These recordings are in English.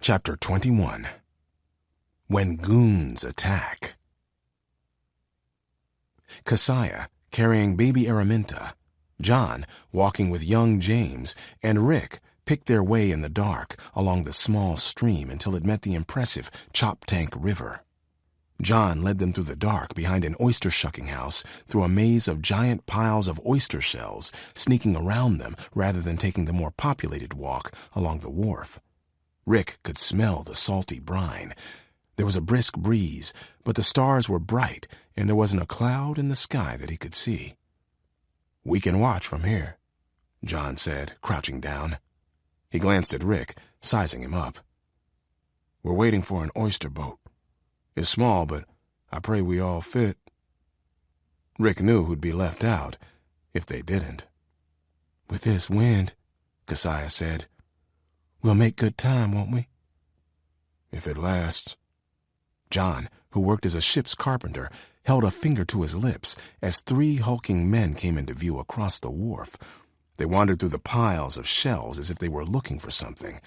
Chapter 21. When Goons Attack. Xxiii, carrying baby Araminta, John, walking with young James, and Rick picked their way in the dark along the small stream until it met the impressive Chop Tank River. John led them through the dark behind an oyster-shucking house, through a maze of giant piles of oyster shells, sneaking around them rather than taking the more populated walk along the wharf. Rick could smell the salty brine. There was a brisk breeze, but the stars were bright, and there wasn't a cloud in the sky that he could see. "We can watch from here," John said, crouching down. He glanced at Rick, sizing him up. "We're waiting for an oyster boat. It's small, but I pray we all fit." Rick knew who'd be left out if they didn't. "With this wind," Xxiii said, "we'll make good time, won't we?" "If it lasts." John, who worked as a ship's carpenter, held a finger to his lips as 3 hulking men came into view across the wharf. They wandered through the piles of shells as if they were looking for something.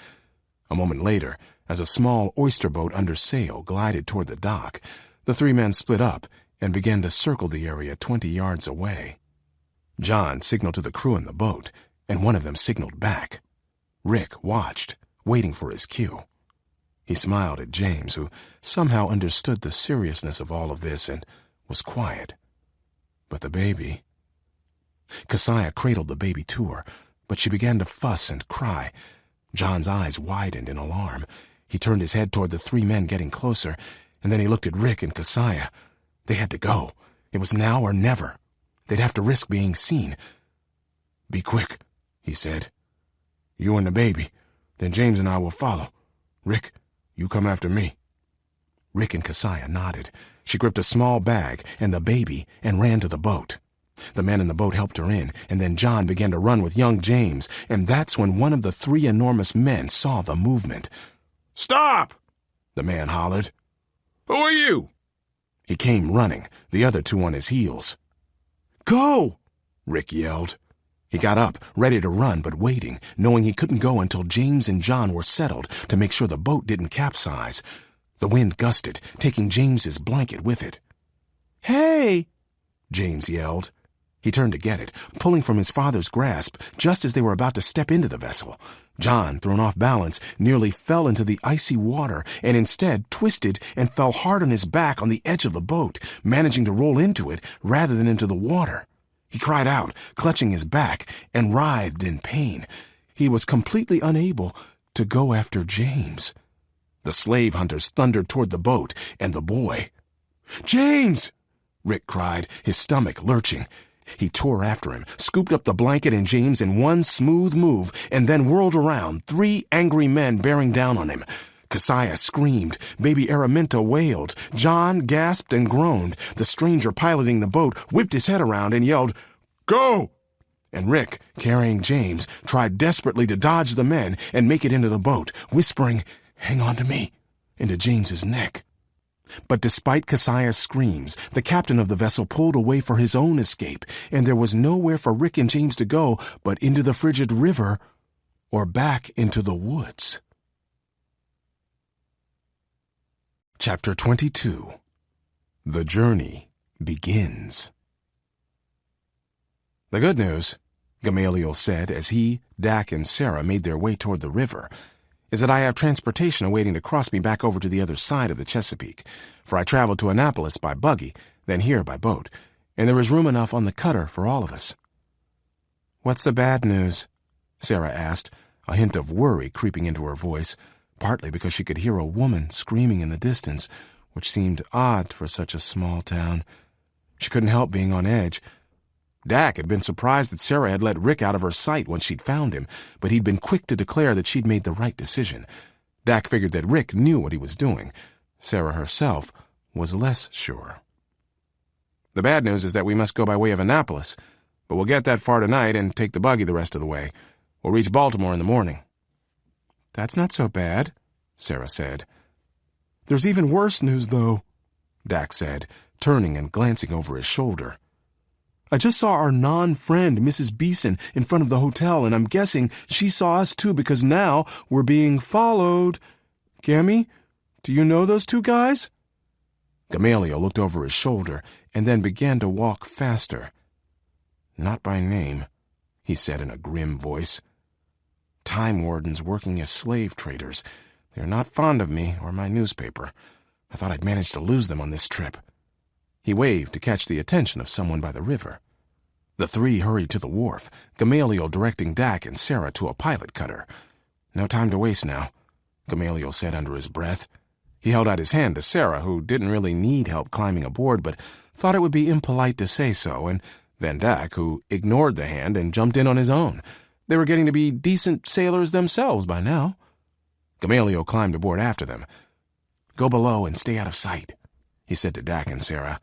A moment later, as a small oyster boat under sail glided toward the dock, the 3 men split up and began to circle the area 20 yards away. John signaled to the crew in the boat, and one of them signaled back. Rick watched, waiting for his cue. He smiled at James, who somehow understood the seriousness of all of this and was quiet. But the baby... Xxiii cradled the baby to her, but she began to fuss and cry. John's eyes widened in alarm. He turned his head toward the 3 men getting closer, and then he looked at Rick and Xxiii. They had to go. It was now or never. They'd have to risk being seen. "Be quick," he said. "You and the baby. Then James and I will follow. Rick, you come after me." Rick and Xxiii nodded. She gripped a small bag and the baby and ran to the boat. The men in the boat helped her in, and then John began to run with young James, and that's when one of the 3 enormous men saw the movement. "Stop!" the man hollered. "Who are you?" He came running, the other 2 on his heels. "Go!" Rick yelled. He got up, ready to run, but waiting, knowing he couldn't go until James and John were settled to make sure the boat didn't capsize. The wind gusted, taking James's blanket with it. "Hey!" James yelled. He turned to get it, pulling from his father's grasp just as they were about to step into the vessel. John, thrown off balance, nearly fell into the icy water and instead twisted and fell hard on his back on the edge of the boat, managing to roll into it rather than into the water. He cried out, clutching his back, and writhed in pain. He was completely unable to go after James. The slave hunters thundered toward the boat and the boy. "James!" Rick cried, his stomach lurching. He tore after him, scooped up the blanket and James in one smooth move, and then whirled around, 3 angry men bearing down on him. Xxiii screamed. Baby Araminta wailed. John gasped and groaned. The stranger piloting the boat whipped his head around and yelled, "Go!" And Rick, carrying James, tried desperately to dodge the men and make it into the boat, whispering, "Hang on to me," into James's neck. But despite Xxii's screams, the captain of the vessel pulled away for his own escape, and there was nowhere for Rick and James to go but into the frigid river or back into the woods. Chapter 22. The Journey Begins. "The good news," Gamaliel said as he, Dak, and Sera made their way toward the river, "is that I have transportation awaiting to cross me back over to the other side of the Chesapeake, for I traveled to Annapolis by buggy, then here by boat, and there is room enough on the cutter for all of us." "What's the bad news?" Sera asked, a hint of worry creeping into her voice, partly because she could hear a woman screaming in the distance, which seemed odd for such a small town. She couldn't help being on edge. Dak had been surprised that Sera had let Rick out of her sight once she'd found him, but he'd been quick to declare that she'd made the right decision. Dak figured that Rick knew what he was doing. Sera herself was less sure. "The bad news is that we must go by way of Annapolis, but we'll get that far tonight and take the buggy the rest of the way. We'll reach Baltimore in the morning." "That's not so bad," Sera said. "There's even worse news, though," Dak said, turning and glancing over his shoulder. "I just saw our non-friend, Mrs. Beeson, in front of the hotel, and I'm guessing she saw us too because now we're being followed." Gammy, do you know those two guys?" Gamaliel looked over his shoulder and then began to walk faster. "Not by name," he said in a grim voice. "Time wardens working as slave traders. They're not fond of me or my newspaper. I thought I'd managed to lose them on this trip." He waved to catch the attention of someone by the river. The three hurried to the wharf, Gamaliel directing Dak and Sera to a pilot cutter. "No time to waste now," Gamaliel said under his breath. He held out his hand to Sera, who didn't really need help climbing aboard, but thought it would be impolite to say so, and then Dak, who ignored the hand and jumped in on his own. They were getting to be decent sailors themselves by now. Gamaliel climbed aboard after them. "Go below and stay out of sight," he said to Dak and Sera.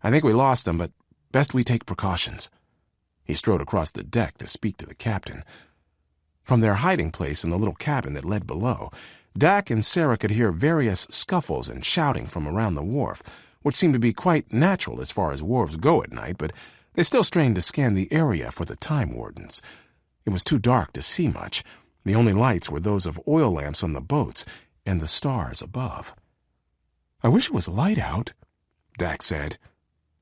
"I think we lost them, but best we take precautions." He strode across the deck to speak to the captain. From their hiding place in the little cabin that led below, Dak and Sera could hear various scuffles and shouting from around the wharf, which seemed to be quite natural as far as wharves go at night, but they still strained to scan the area for the time wardens. It was too dark to see much. The only lights were those of oil lamps on the boats and the stars above. "I wish it was light out," Dak said.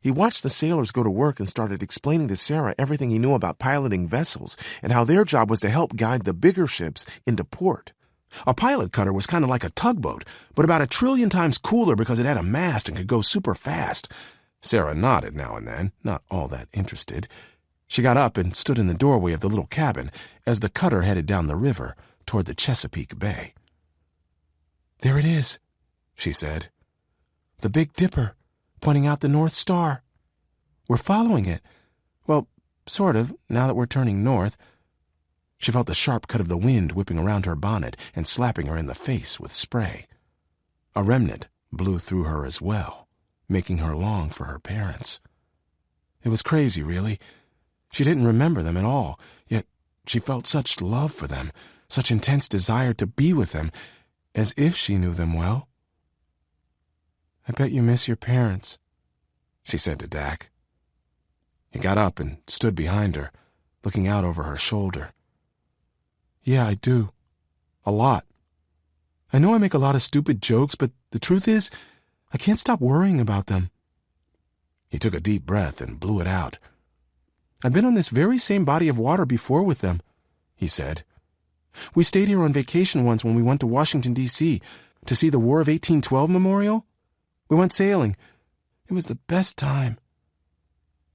He watched the sailors go to work and started explaining to Sera everything he knew about piloting vessels and how their job was to help guide the bigger ships into port. A pilot cutter was kind of like a tugboat, but about 1,000,000,000,000 times cooler because it had a mast and could go super fast. Sera nodded now and then, not all that interested. She got up and stood in the doorway of the little cabin as the cutter headed down the river toward the Chesapeake Bay. "There it is," she said. "The Big Dipper, pointing out the North Star. We're following it. Well, sort of, now that we're turning north." She felt the sharp cut of the wind whipping around her bonnet and slapping her in the face with spray. A remnant blew through her as well, making her long for her parents. It was crazy, really. She didn't remember them at all, yet she felt such love for them, such intense desire to be with them, as if she knew them well. "I bet you miss your parents," she said to Dak. He got up and stood behind her, looking out over her shoulder. "Yeah, I do. A lot. I know I make a lot of stupid jokes, but the truth is, I can't stop worrying about them." He took a deep breath and blew it out. "I've been on this very same body of water before with them," he said. "We stayed here on vacation once when we went to Washington, D.C., to see the War of 1812 memorial. We went sailing. It was the best time."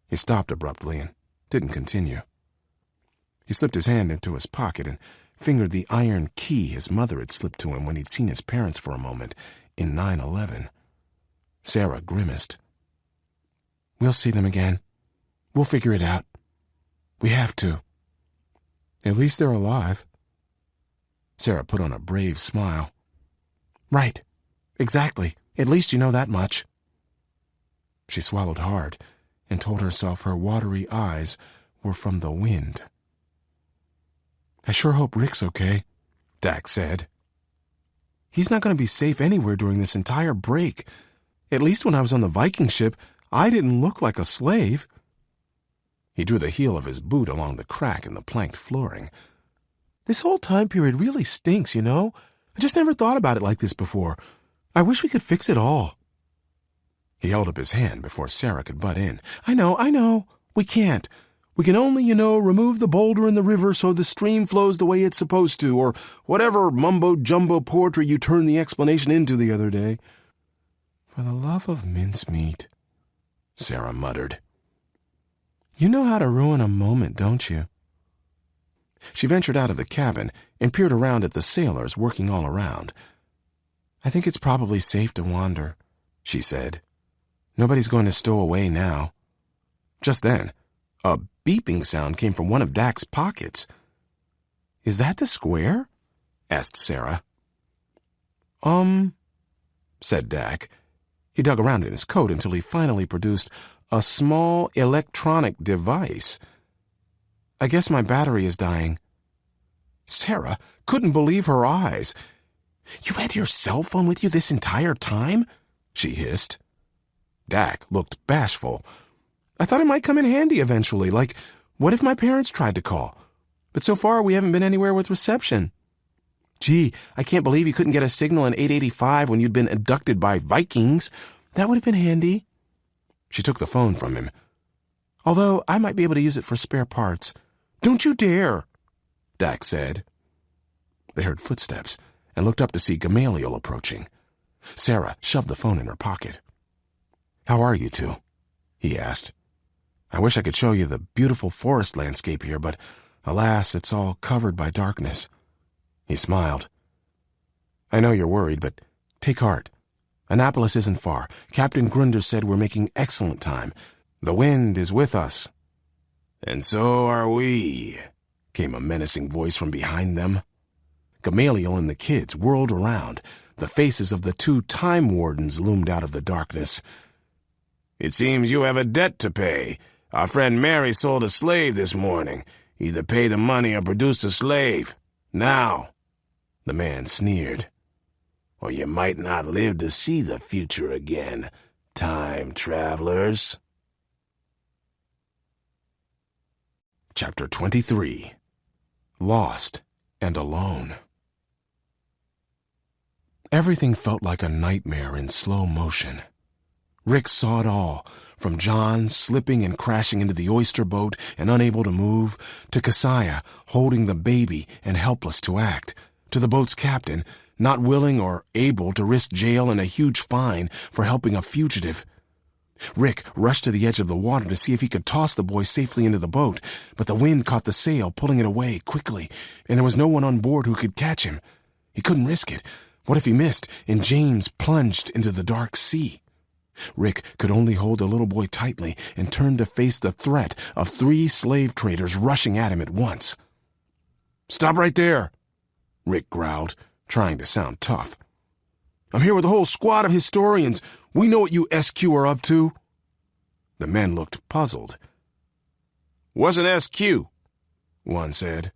He stopped abruptly and didn't continue. He slipped his hand into his pocket and fingered the iron key his mother had slipped to him when he'd seen his parents for a moment in 9/11. Sera grimaced. "We'll see them again. We'll figure it out. We have to. At least they're alive." Sera put on a brave smile. "Right. Exactly. At least you know that much." She swallowed hard and told herself her watery eyes were from the wind. "I sure hope Rick's okay," Dak said. "He's not going to be safe anywhere during this entire break. At least when I was on the Viking ship, I didn't look like a slave." He drew the heel of his boot along the crack in the planked flooring. "This whole time period really stinks, you know? I just never thought about it like this before. I wish we could fix it all." He held up his hand before Sera could butt in. I know. We can't. We can only, remove the boulder in the river so the stream flows the way it's supposed to, or whatever mumbo-jumbo poetry you turned the explanation into the other day." "For the love of mincemeat," Sera muttered. "You know how to ruin a moment, don't you?" She ventured out of the cabin and peered around at the sailors working all around. "I think it's probably safe to wander," she said. "Nobody's going to stow away now." Just then, a beeping sound came from one of Dak's pockets. "Is that the square?" asked Sera. Said Dak. He dug around in his coat until he finally produced a small electronic device. "I guess my battery is dying." Sera couldn't believe her eyes. "You've had your cell phone with you this entire time?" she hissed. Dak looked bashful. "I thought it might come in handy eventually, like, what if my parents tried to call? But so far we haven't been anywhere with reception." Gee, I can't believe you couldn't get a signal in 885 when you'd been abducted by Vikings. That would have been handy. She took the phone from him. Although I might be able to use it for spare parts. Don't you dare, Dax said. They heard footsteps and looked up to see Gamaliel approaching. Sera shoved the phone in her pocket. How are you two? He asked. I wish I could show you the beautiful forest landscape here, but alas, it's all covered by darkness. He smiled. I know you're worried, but take heart. Annapolis isn't far. Captain Grunder said we're making excellent time. The wind is with us. And so are we, came a menacing voice from behind them. Gamaliel and the kids whirled around. The faces of the two time wardens loomed out of the darkness. It seems you have a debt to pay. Our friend Mary sold a slave this morning. Either pay the money or produce a slave. Now, the man sneered. Or you might not live to see the future again, time travelers. Chapter 23. Lost and Alone. Everything felt like a nightmare in slow motion. Rick saw it all, from John slipping and crashing into the oyster boat and unable to move, to Xxiii holding the baby and helpless to act, to the boat's captain, not willing or able to risk jail and a huge fine for helping a fugitive. Rick rushed to the edge of the water to see if he could toss the boy safely into the boat, but the wind caught the sail, pulling it away quickly, and there was no one on board who could catch him. He couldn't risk it. What if he missed, and James plunged into the dark sea? Rick could only hold the little boy tightly and turn to face the threat of 3 slave traders rushing at him at once. "Stop right there," Rick growled, trying to sound tough. "I'm here with a whole squad of historians. We know what you SQ are up to." The men looked puzzled. "What's an SQ?" one said.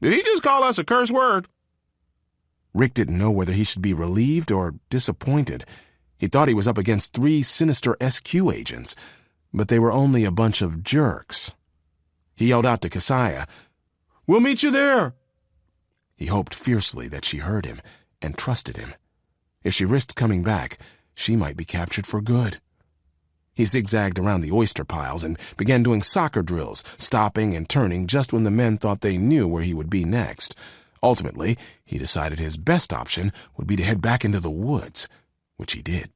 "Did he just call us a curse word?" Rick didn't know whether he should be relieved or disappointed. He thought he was up against 3 sinister SQ agents, but they were only a bunch of jerks. He yelled out to Xxiii, "We'll meet you there." He hoped fiercely that she heard him and trusted him. If she risked coming back, she might be captured for good. He zigzagged around the oyster piles and began doing soccer drills, stopping and turning just when the men thought they knew where he would be next. Ultimately, he decided his best option would be to head back into the woods, which he did.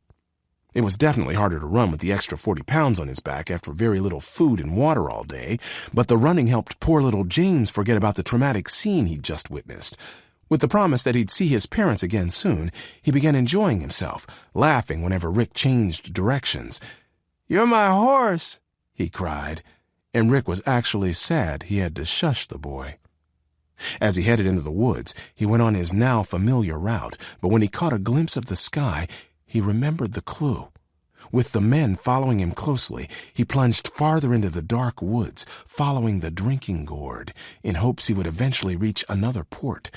It was definitely harder to run with the extra 40 pounds on his back after very little food and water all day, but the running helped poor little James forget about the traumatic scene he'd just witnessed. With the promise that he'd see his parents again soon, he began enjoying himself, laughing whenever Rick changed directions. "You're my horse," he cried, and Rick was actually sad he had to shush the boy. As he headed into the woods, he went on his now familiar route, but when he caught a glimpse of the sky, he remembered the clue. With the men following him closely, he plunged farther into the dark woods, following the drinking gourd, in hopes he would eventually reach another port.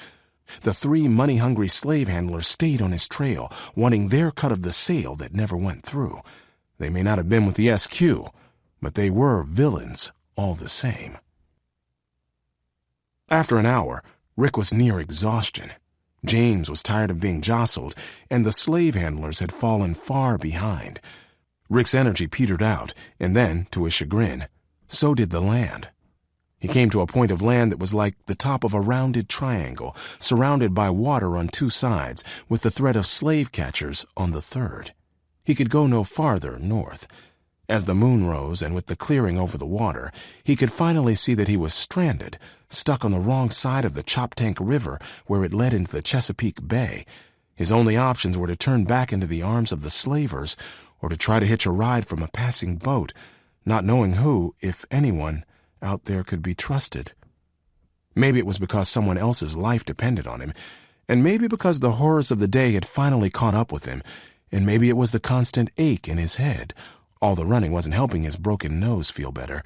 The 3 money-hungry slave handlers stayed on his trail, wanting their cut of the sale that never went through. They may not have been with the SQ, but they were villains all the same. After an hour, Rick was near exhaustion. James was tired of being jostled, and the slave handlers had fallen far behind. Rick's energy petered out, and then, to his chagrin, so did the land. He came to a point of land that was like the top of a rounded triangle, surrounded by water on 2 sides, with the threat of slave catchers on the 3rd. He could go no farther north. As the moon rose and with the clearing over the water, he could finally see that he was stranded, stuck on the wrong side of the Choptank River where it led into the Chesapeake Bay. His only options were to turn back into the arms of the slavers or to try to hitch a ride from a passing boat, not knowing who, if anyone, out there could be trusted. Maybe it was because someone else's life depended on him, and maybe because the horrors of the day had finally caught up with him, and maybe it was the constant ache in his head. All the running wasn't helping his broken nose feel better.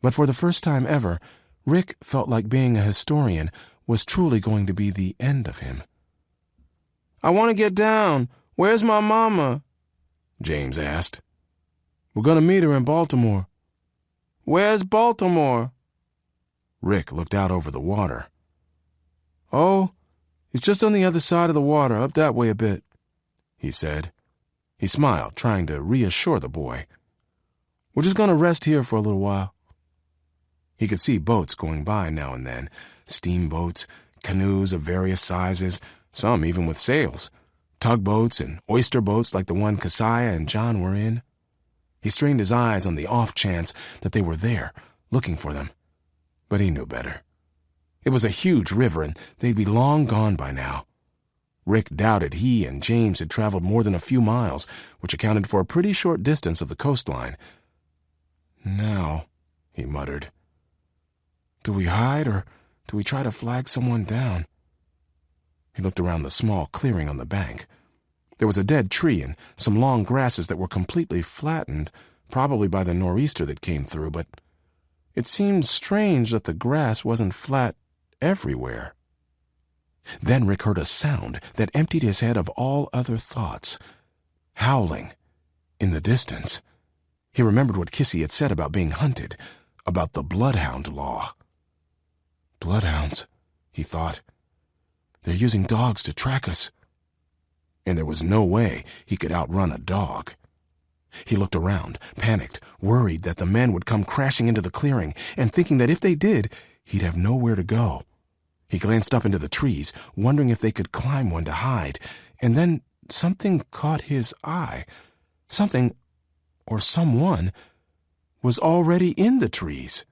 But for the first time ever, Rick felt like being a historian was truly going to be the end of him. "I want to get down. Where's my mama?" James asked. "We're going to meet her in Baltimore." "Where's Baltimore?" Rick looked out over the water. "Oh, It's just on the other side of the water, up that way a bit," he said. He smiled, trying to reassure the boy. "We're just going to rest here for a little while." He could see boats going by now and then, steamboats, canoes of various sizes, some even with sails, tugboats and oyster boats like the one Xxiii and John were in. He strained his eyes on the off chance that they were there, looking for them. But he knew better. It was a huge river, and they'd be long gone by now. Rick doubted he and James had traveled more than a few miles, which accounted for a pretty short distance of the coastline. "Now," he muttered, "do we hide, or do we try to flag someone down?" He looked around the small clearing on the bank. There was a dead tree and some long grasses that were completely flattened, probably by the nor'easter that came through, but it seemed strange that the grass wasn't flat everywhere. Then Rick heard a sound that emptied his head of all other thoughts. Howling. In the distance. He remembered what Xxiii had said about being hunted, about the bloodhound law. Bloodhounds, he thought. They're using dogs to track us. And there was no way he could outrun a dog. He looked around, panicked, worried that the men would come crashing into the clearing, and thinking that if they did, he'd have nowhere to go. He glanced up into the trees, wondering if they could climb one to hide, and then something caught his eye. Something, or someone, was already in the trees.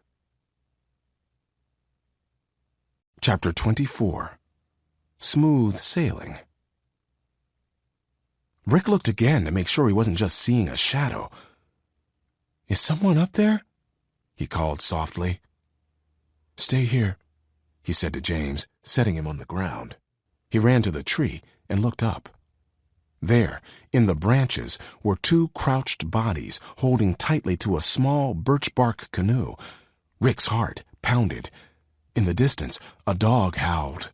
Chapter 24. Smooth Sailing. Rick looked again to make sure he wasn't just seeing a shadow. "Is someone up there?" he called softly. "Stay here," he said to James, setting him on the ground. He ran to the tree and looked up. There, in the branches, were two crouched bodies holding tightly to a small birch-bark canoe. Rick's heart pounded. In the distance, a dog howled.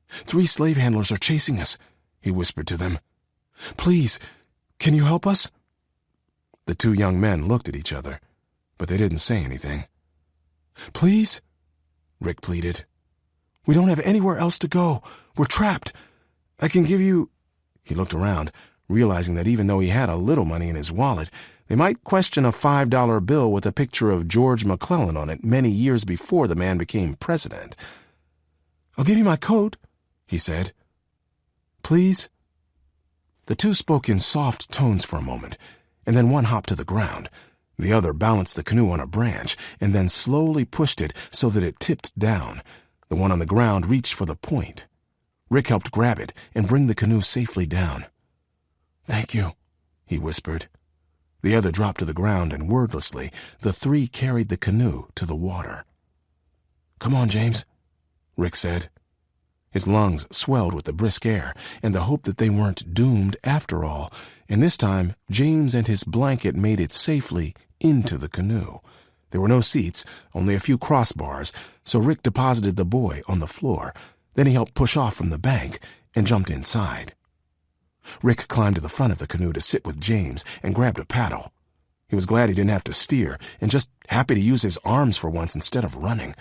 "3 slave handlers are chasing us," he whispered to them. "Please, can you help us?" The 2 young men looked at each other, but they didn't say anything. "Please?" Rick pleaded. "We don't have anywhere else to go. We're trapped. I can give you—" He looked around, realizing that even though he had a little money in his wallet, they might question a $5 bill with a picture of George McClellan on it many years before the man became president. "I'll give you my coat," he said. "Please?" The 2 spoke in soft tones for a moment, and then one hopped to the ground. The other balanced the canoe on a branch, and then slowly pushed it so that it tipped down. The one on the ground reached for the point. Rick helped grab it and bring the canoe safely down. "Thank you," he whispered. The other dropped to the ground, and wordlessly, the 3 carried the canoe to the water. "Come on, James," Rick said. His lungs swelled with the brisk air and the hope that they weren't doomed after all, and this time James and his blanket made it safely into the canoe. There were no seats, only a few crossbars, so Rick deposited the boy on the floor. Then he helped push off from the bank and jumped inside. Rick climbed to the front of the canoe to sit with James and grabbed a paddle. He was glad he didn't have to steer and just happy to use his arms for once instead of running.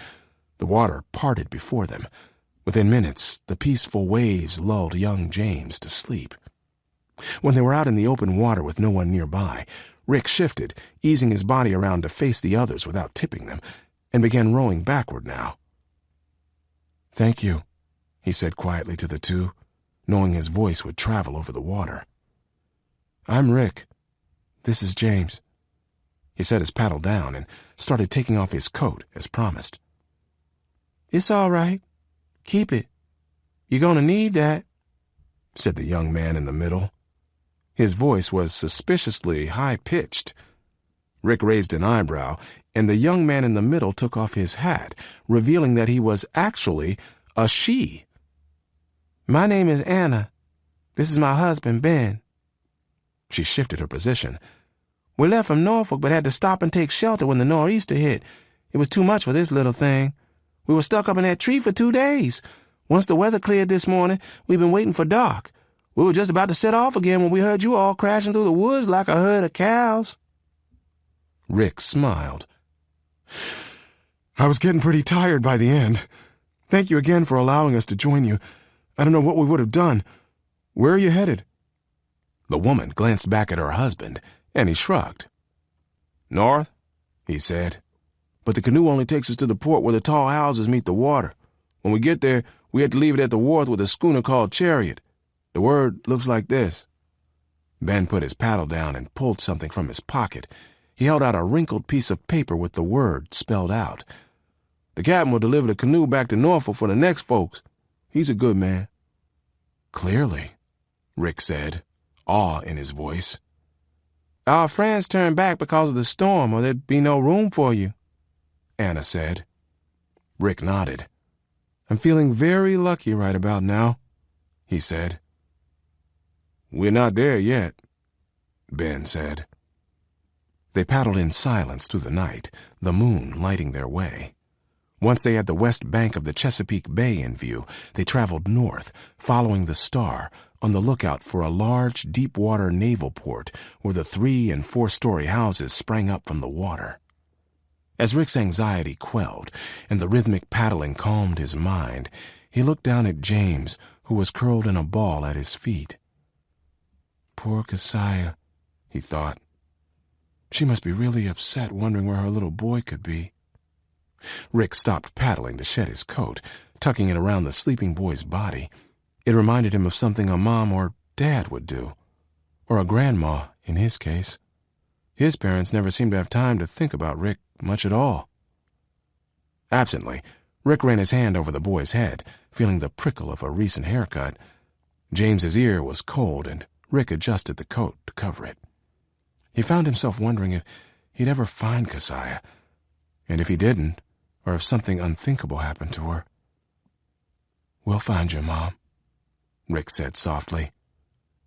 The water parted before them. Within minutes, the peaceful waves lulled young James to sleep. When they were out in the open water with no one nearby, Rick shifted, easing his body around to face the others without tipping them, and began rowing backward now. "Thank you," he said quietly to the 2, knowing his voice would travel over the water. "I'm Rick. This is James." He set his paddle down and started taking off his coat, as promised. "It's all right. Keep it. You're going to need that," said the young man in the middle. His voice was suspiciously high-pitched. Rick raised an eyebrow, and the young man in the middle took off his hat, revealing that he was actually a she. "My name is Anna. This is my husband, Ben." She shifted her position. "We left from Norfolk but had to stop and take shelter when the nor'easter hit. It was too much for this little thing. We were stuck up in that tree for 2 days. Once the weather cleared this morning, we've been waiting for dark. We were just about to set off again when we heard you all crashing through the woods like a herd of cows." Rick smiled. "I was getting pretty tired by the end. Thank you again for allowing us to join you. I don't know what we would have done. Where are you headed?" The woman glanced back at her husband, and he shrugged. "North," he said. "But the canoe only takes us to the port where the tall houses meet the water. When we get there, we have to leave it at the wharf with a schooner called Chariot. The word looks like this." Ben put his paddle down and pulled something from his pocket. He held out a wrinkled piece of paper with the word spelled out. "The captain will deliver the canoe back to Norfolk for the next folks. He's a good man." "Clearly," Rick said, awe in his voice. "Our friends turned back because of the storm, or there'd be no room for you," Anna said. Rick nodded. "I'm feeling very lucky right about now," he said. "We're not there yet," Ben said. They paddled in silence through the night, the moon lighting their way. Once they had the west bank of the Chesapeake Bay in view, they traveled north, following the star, on the lookout for a large, deep-water naval port where the 3- and 4-story houses sprang up from the water. As Rick's anxiety quelled and the rhythmic paddling calmed his mind, he looked down at James, who was curled in a ball at his feet. "Poor Xxiii," he thought. "She must be really upset wondering where her little boy could be." Rick stopped paddling to shed his coat, tucking it around the sleeping boy's body. It reminded him of something a mom or dad would do, or a grandma in his case. His parents never seemed to have time to think about Rick much at all. Absently, Rick ran his hand over the boy's head, feeling the prickle of a recent haircut. James's ear was cold, and Rick adjusted the coat to cover it. He found himself wondering if he'd ever find Xxiii, and if he didn't, or if something unthinkable happened to her. "We'll find you, Mom," Rick said softly,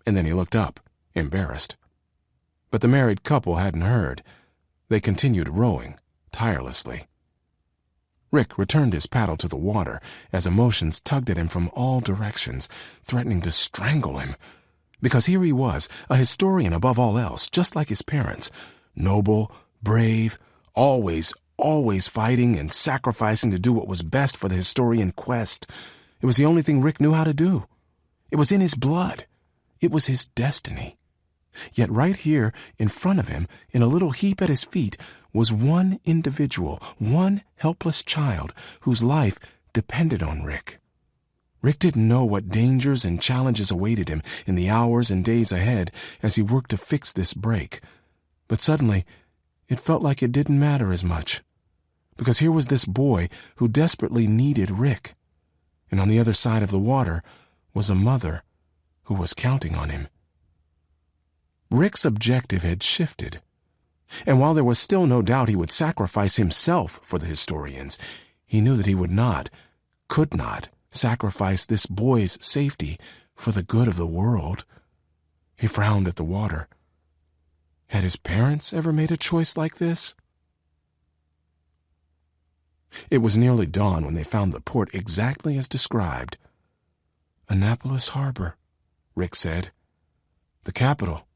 and then he looked up, embarrassed. But the married couple hadn't heard. They continued rowing, tirelessly. Rick returned his paddle to the water as emotions tugged at him from all directions, threatening to strangle him. Because here he was, a historian above all else, just like his parents, noble, brave, always fighting and sacrificing to do what was best for the historian quest. It was the only thing Rick knew how to do. It was in his blood. It was his destiny. Yet right here, in front of him, in a little heap at his feet, was one individual, one helpless child whose life depended on Rick. Rick didn't know what dangers and challenges awaited him in the hours and days ahead as he worked to fix this break. But suddenly, it felt like it didn't matter as much. Because here was this boy who desperately needed Rick. And on the other side of the water was a mother who was counting on him. Rick's objective had shifted. And while there was still no doubt he would sacrifice himself for the historians, he knew that he would not, could not, sacrifice this boy's safety for the good of the world. He frowned at the water. Had his parents ever made a choice like this? It was nearly dawn when they found the port exactly as described. "Annapolis Harbor," Rick said. "The capital."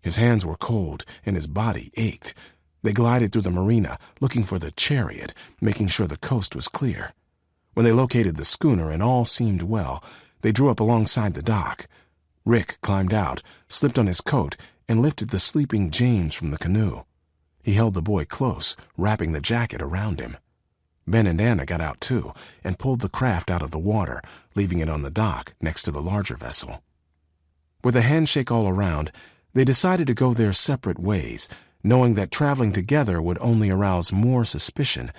His hands were cold and his body ached. They glided through the marina, looking for the Chariot, making sure the coast was clear. When they located the schooner and all seemed well, they drew up alongside the dock. Rick climbed out, slipped on his coat, and lifted the sleeping James from the canoe. He held the boy close, wrapping the jacket around him. Ben and Anna got out too, and pulled the craft out of the water, leaving it on the dock next to the larger vessel. With a handshake all around, they decided to go their separate ways, knowing that traveling together would only arouse more suspicion.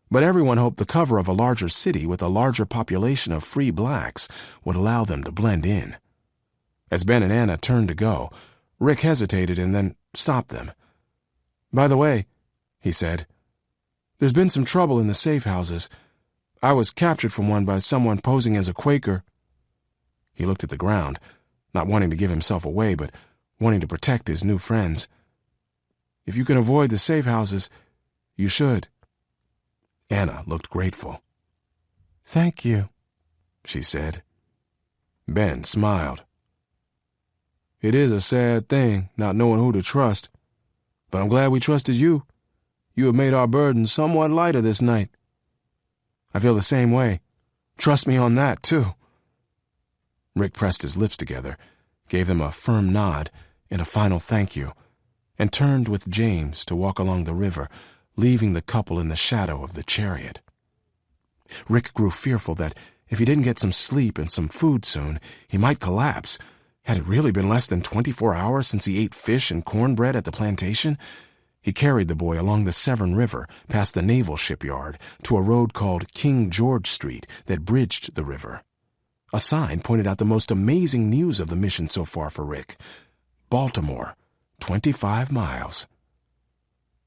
But everyone hoped the cover of a larger city with a larger population of free blacks would allow them to blend in. As Ben and Anna turned to go, Rick hesitated and then stopped them. "By the way," he said, "there's been some trouble in the safe houses. I was captured from one by someone posing as a Quaker." He looked at the ground, not wanting to give himself away, but wanting to protect his new friends. "If you can avoid the safe houses, you should." Anna looked grateful. "Thank you," she said. Ben smiled. "It is a sad thing, not knowing who to trust. But I'm glad we trusted you. You have made our burden somewhat lighter this night." "I feel the same way. Trust me on that, too." Rick pressed his lips together, gave them a firm nod and a final thank you, and turned with James to walk along the river, leaving the couple in the shadow of the chariot. Rick grew fearful that if he didn't get some sleep and some food soon, he might collapse. Had it really been less than 24 hours since he ate fish and cornbread at the plantation? He carried the boy along the Severn River, past the naval shipyard, to a road called King George Street that bridged the river. A sign pointed out the most amazing news of the mission so far for Rick. Baltimore, 25 miles.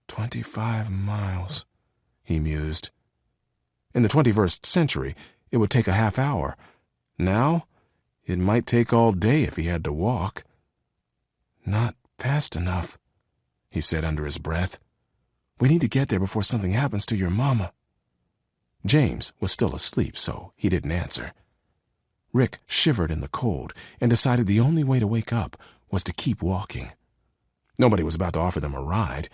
25 miles, he mused. In the 21st century, it would take a half hour. Now, it might take all day if he had to walk. Not fast enough, he said under his breath. We need to get there before something happens to your mama. James was still asleep, so he didn't answer. Rick shivered in the cold and decided the only way to wake up was to keep walking. Nobody was about to offer them a ride.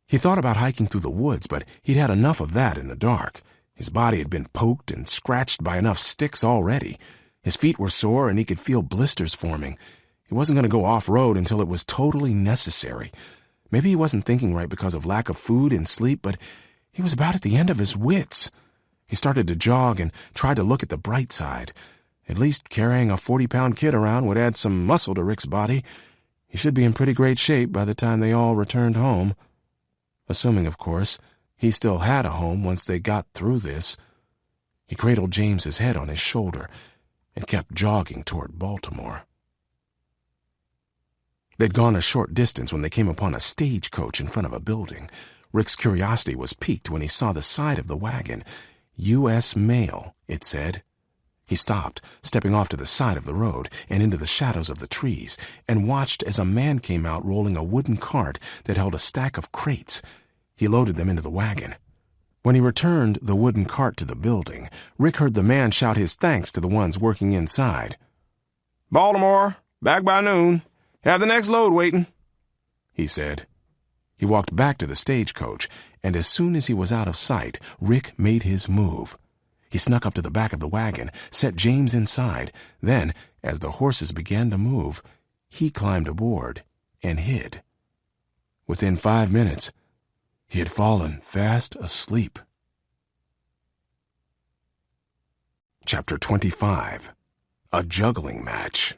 He thought about hiking through the woods, but he'd had enough of that in the dark. His body had been poked and scratched by enough sticks already. His feet were sore and he could feel blisters forming. He wasn't going to go off-road until it was totally necessary. Maybe he wasn't thinking right because of lack of food and sleep, but he was about at the end of his wits. He started to jog and tried to look at the bright side. At least carrying a 40-pound kid around would add some muscle to Rick's body. He should be in pretty great shape by the time they all returned home. Assuming, of course, he still had a home once they got through this. He cradled James's head on his shoulder and kept jogging toward Baltimore. They'd gone a short distance when they came upon a stagecoach in front of a building. Rick's curiosity was piqued when he saw the side of the wagon. U.S. Mail, it said. He stopped, stepping off to the side of the road and into the shadows of the trees, and watched as a man came out rolling a wooden cart that held a stack of crates. He loaded them into the wagon. When he returned the wooden cart to the building, Rick heard the man shout his thanks to the ones working inside. "Baltimore, back by noon. Have the next load waiting," he said. He walked back to the stagecoach, and as soon as he was out of sight, Rick made his move. He snuck up to the back of the wagon, set James inside. Then, as the horses began to move, he climbed aboard and hid. Within 5 minutes, he had fallen fast asleep. Chapter 25. A Juggling Match.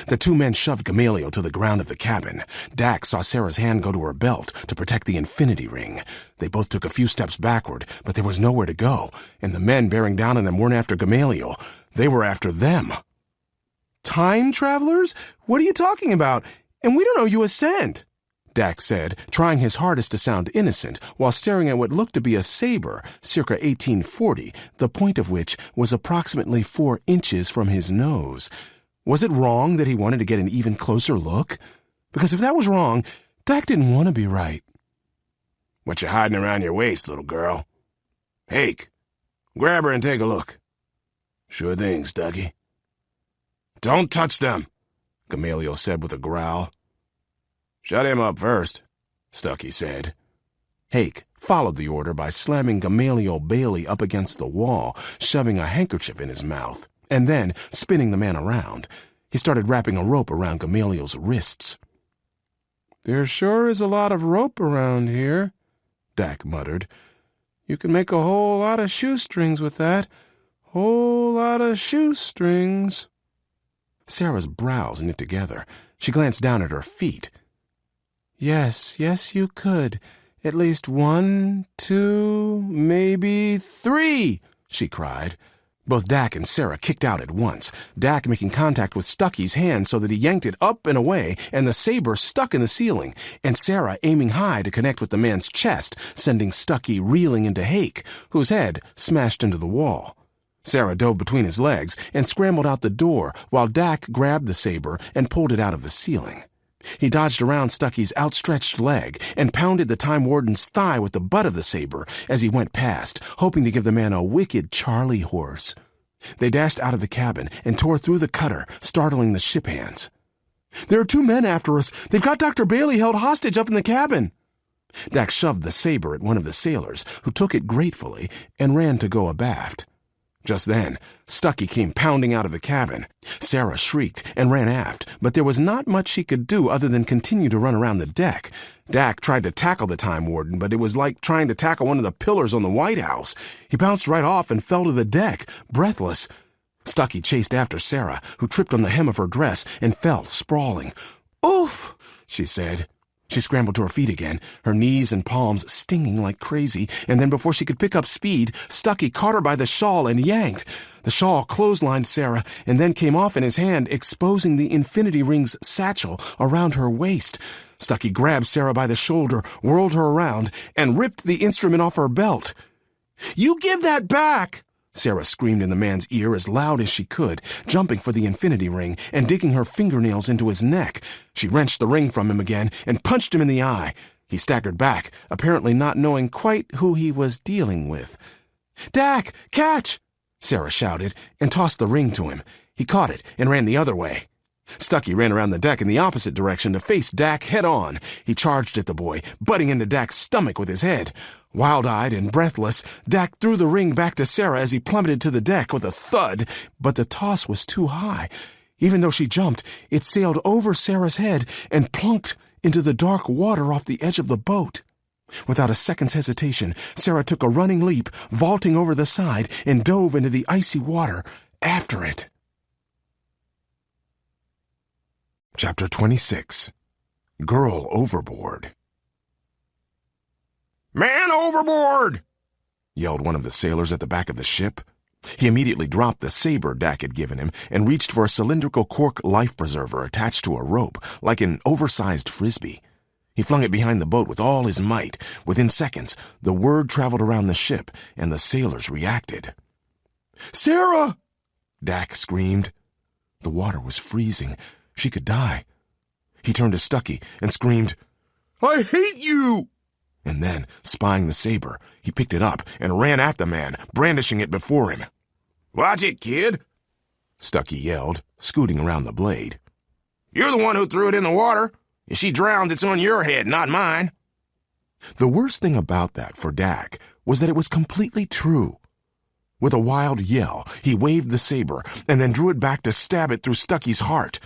The two men shoved Gamaliel to the ground of the cabin. Dax saw Sera's hand go to her belt to protect the infinity ring. They both took a few steps backward, but there was nowhere to go, and the men bearing down on them weren't after Gamaliel. They were after them. "Time travelers? What are you talking about? And we don't owe you a cent," Dax said, trying his hardest to sound innocent while staring at what looked to be a saber, circa 1840, the point of which was approximately 4 inches from his nose. Was it wrong that he wanted to get an even closer look? Because if that was wrong, Dak didn't want to be right. "What you hiding around your waist, little girl?" "Hake, grab her and take a look." "Sure thing, Stucky." "Don't touch them," Gamaliel said with a growl. "Shut him up first," Stucky said. Hake followed the order by slamming Gamaliel Bailey up against the wall, shoving a handkerchief in his mouth, and then spinning the man around. He started wrapping a rope around Gamaliel's wrists. "There sure is a lot of rope around here," Dak muttered. "You can make a whole lot of shoestrings with that. Whole lot of shoestrings." Sera's brows knit together. She glanced down at her feet. Yes, you could. At least 1, 2, maybe 3, she cried. Both Dak and Sera kicked out at once, Dak making contact with Stucky's hand so that he yanked it up and away, and the saber stuck in the ceiling, and Sera aiming high to connect with the man's chest, sending Stucky reeling into Hake, whose head smashed into the wall. Sera dove between his legs and scrambled out the door, while Dak grabbed the saber and pulled it out of the ceiling. He dodged around Stucky's outstretched leg and pounded the Time Warden's thigh with the butt of the saber as he went past, hoping to give the man a wicked Charlie horse. They dashed out of the cabin and tore through the cutter, startling the ship hands. "There are 2 men after us. They've got Dr. Bailey held hostage up in the cabin." Dax shoved the saber at one of the sailors, who took it gratefully and ran to go abaft. Just then, Stucky came pounding out of the cabin. Sera shrieked and ran aft, but there was not much she could do other than continue to run around the deck. Dak tried to tackle the Time Warden, but it was like trying to tackle one of the pillars on the White House. He bounced right off and fell to the deck, breathless. Stucky chased after Sera, who tripped on the hem of her dress and fell sprawling. "Oof," she said. She scrambled to her feet again, her knees and palms stinging like crazy, and then before she could pick up speed, Stucky caught her by the shawl and yanked. The shawl clotheslined Sera and then came off in his hand, exposing the Infinity Ring's satchel around her waist. Stucky grabbed Sera by the shoulder, whirled her around, and ripped the instrument off her belt. "You give that back!" Sera screamed in the man's ear as loud as she could, jumping for the Infinity Ring and digging her fingernails into his neck. She wrenched the ring from him again and punched him in the eye. He staggered back, apparently not knowing quite who he was dealing with. "Dak, catch!" Sera shouted and tossed the ring to him. He caught it and ran the other way. Stucky ran around the deck in the opposite direction to face Dak head-on. He charged at the boy, butting into Dak's stomach with his head. Wild-eyed and breathless, Dak threw the ring back to Sera as he plummeted to the deck with a thud, but the toss was too high. Even though she jumped, it sailed over Sera's head and plunked into the dark water off the edge of the boat. Without a second's hesitation, Sera took a running leap, vaulting over the side, and dove into the icy water after it. Chapter 26. Girl Overboard. "Man overboard!" yelled one of the sailors at the back of the ship. He immediately dropped the saber Dak had given him and reached for a cylindrical cork life preserver attached to a rope, like an oversized frisbee. He flung it behind the boat with all his might. Within seconds, the word traveled around the ship, and the sailors reacted. "Sera!" Dak screamed. The water was freezing. She could die. He turned to Stucky and screamed, "I hate you!" And then, spying the saber, he picked it up and ran at the man, brandishing it before him. "Watch it, kid!" Stucky yelled, scooting around the blade. "You're the one who threw it in the water. If she drowns, it's on your head, not mine." The worst thing about that for Dak was that it was completely true. With a wild yell, he waved the saber and then drew it back to stab it through Stucky's heart.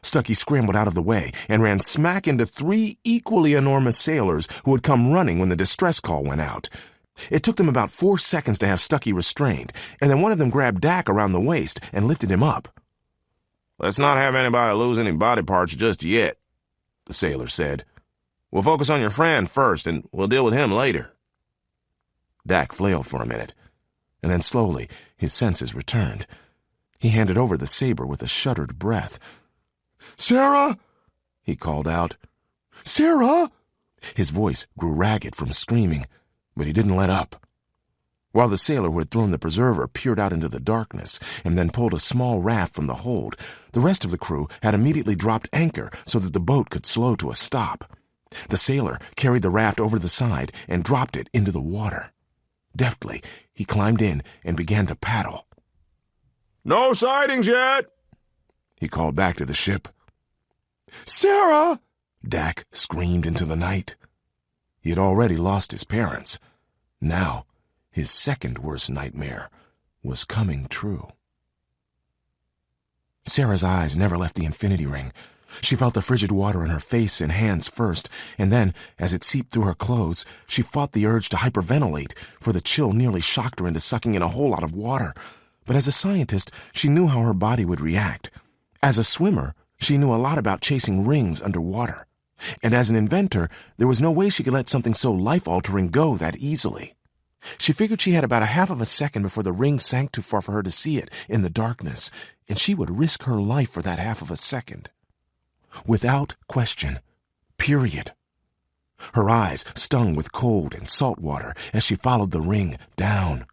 Stucky scrambled out of the way and ran smack into 3 equally enormous sailors who had come running when the distress call went out. It took them about 4 seconds to have Stucky restrained, and then one of them grabbed Dak around the waist and lifted him up. "Let's not have anybody lose any body parts just yet," the sailor said. "We'll focus on your friend first, and we'll deal with him later." Dak flailed for a minute, and then slowly his senses returned. He handed over the saber with a shuddered breath. "Sera!" he called out. "Sera!" His voice grew ragged from screaming, but he didn't let up. While the sailor who had thrown the preserver peered out into the darkness and then pulled a small raft from the hold, the rest of the crew had immediately dropped anchor so that the boat could slow to a stop. The sailor carried the raft over the side and dropped it into the water. Deftly, he climbed in and began to paddle. "No sightings yet," he called back to the ship. "Sera!" Dak screamed into the night. He had already lost his parents. Now, his second worst nightmare was coming true. Sera's eyes never left the Infinity Ring. She felt the frigid water in her face and hands first, and then, as it seeped through her clothes, she fought the urge to hyperventilate, for the chill nearly shocked her into sucking in a whole lot of water. But as a scientist, she knew how her body would react. As a swimmer, she knew a lot about chasing rings underwater. And as an inventor, there was no way she could let something so life-altering go that easily. She figured she had about a half of a second before the ring sank too far for her to see it in the darkness, and she would risk her life for that half of a second. Without question. Period. Her eyes stung with cold and salt water as she followed the ring down.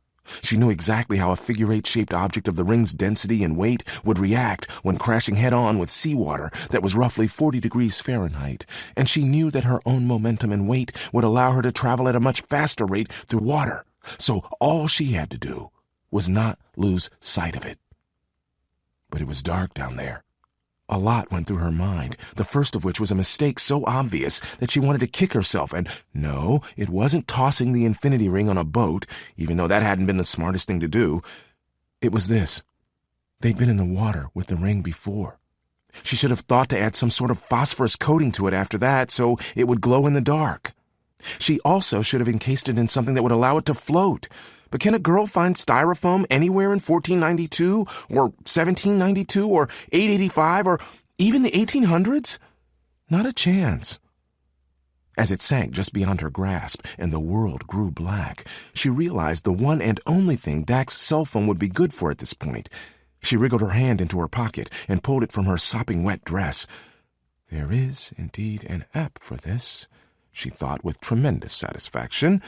She knew exactly how a figure-8-shaped object of the ring's density and weight would react when crashing head-on with seawater that was roughly 40 degrees Fahrenheit, and she knew that her own momentum and weight would allow her to travel at a much faster rate through water, so all she had to do was not lose sight of it. But it was dark down there. A lot went through her mind, the first of which was a mistake so obvious that she wanted to kick herself, and no, it wasn't tossing the Infinity Ring on a boat, even though that hadn't been the smartest thing to do. It was this. They'd been in the water with the ring before. She should have thought to add some sort of phosphorus coating to it after that so it would glow in the dark. She also should have encased it in something that would allow it to float. But can a girl find styrofoam anywhere in 1492 or 1792 or 885 or even the 1800s? Not a chance. As it sank just beyond her grasp and the world grew black, she realized the one and only thing Dak's cell phone would be good for at this point. She wriggled her hand into her pocket and pulled it from her sopping wet dress. There is indeed an app for this, she thought with tremendous satisfaction.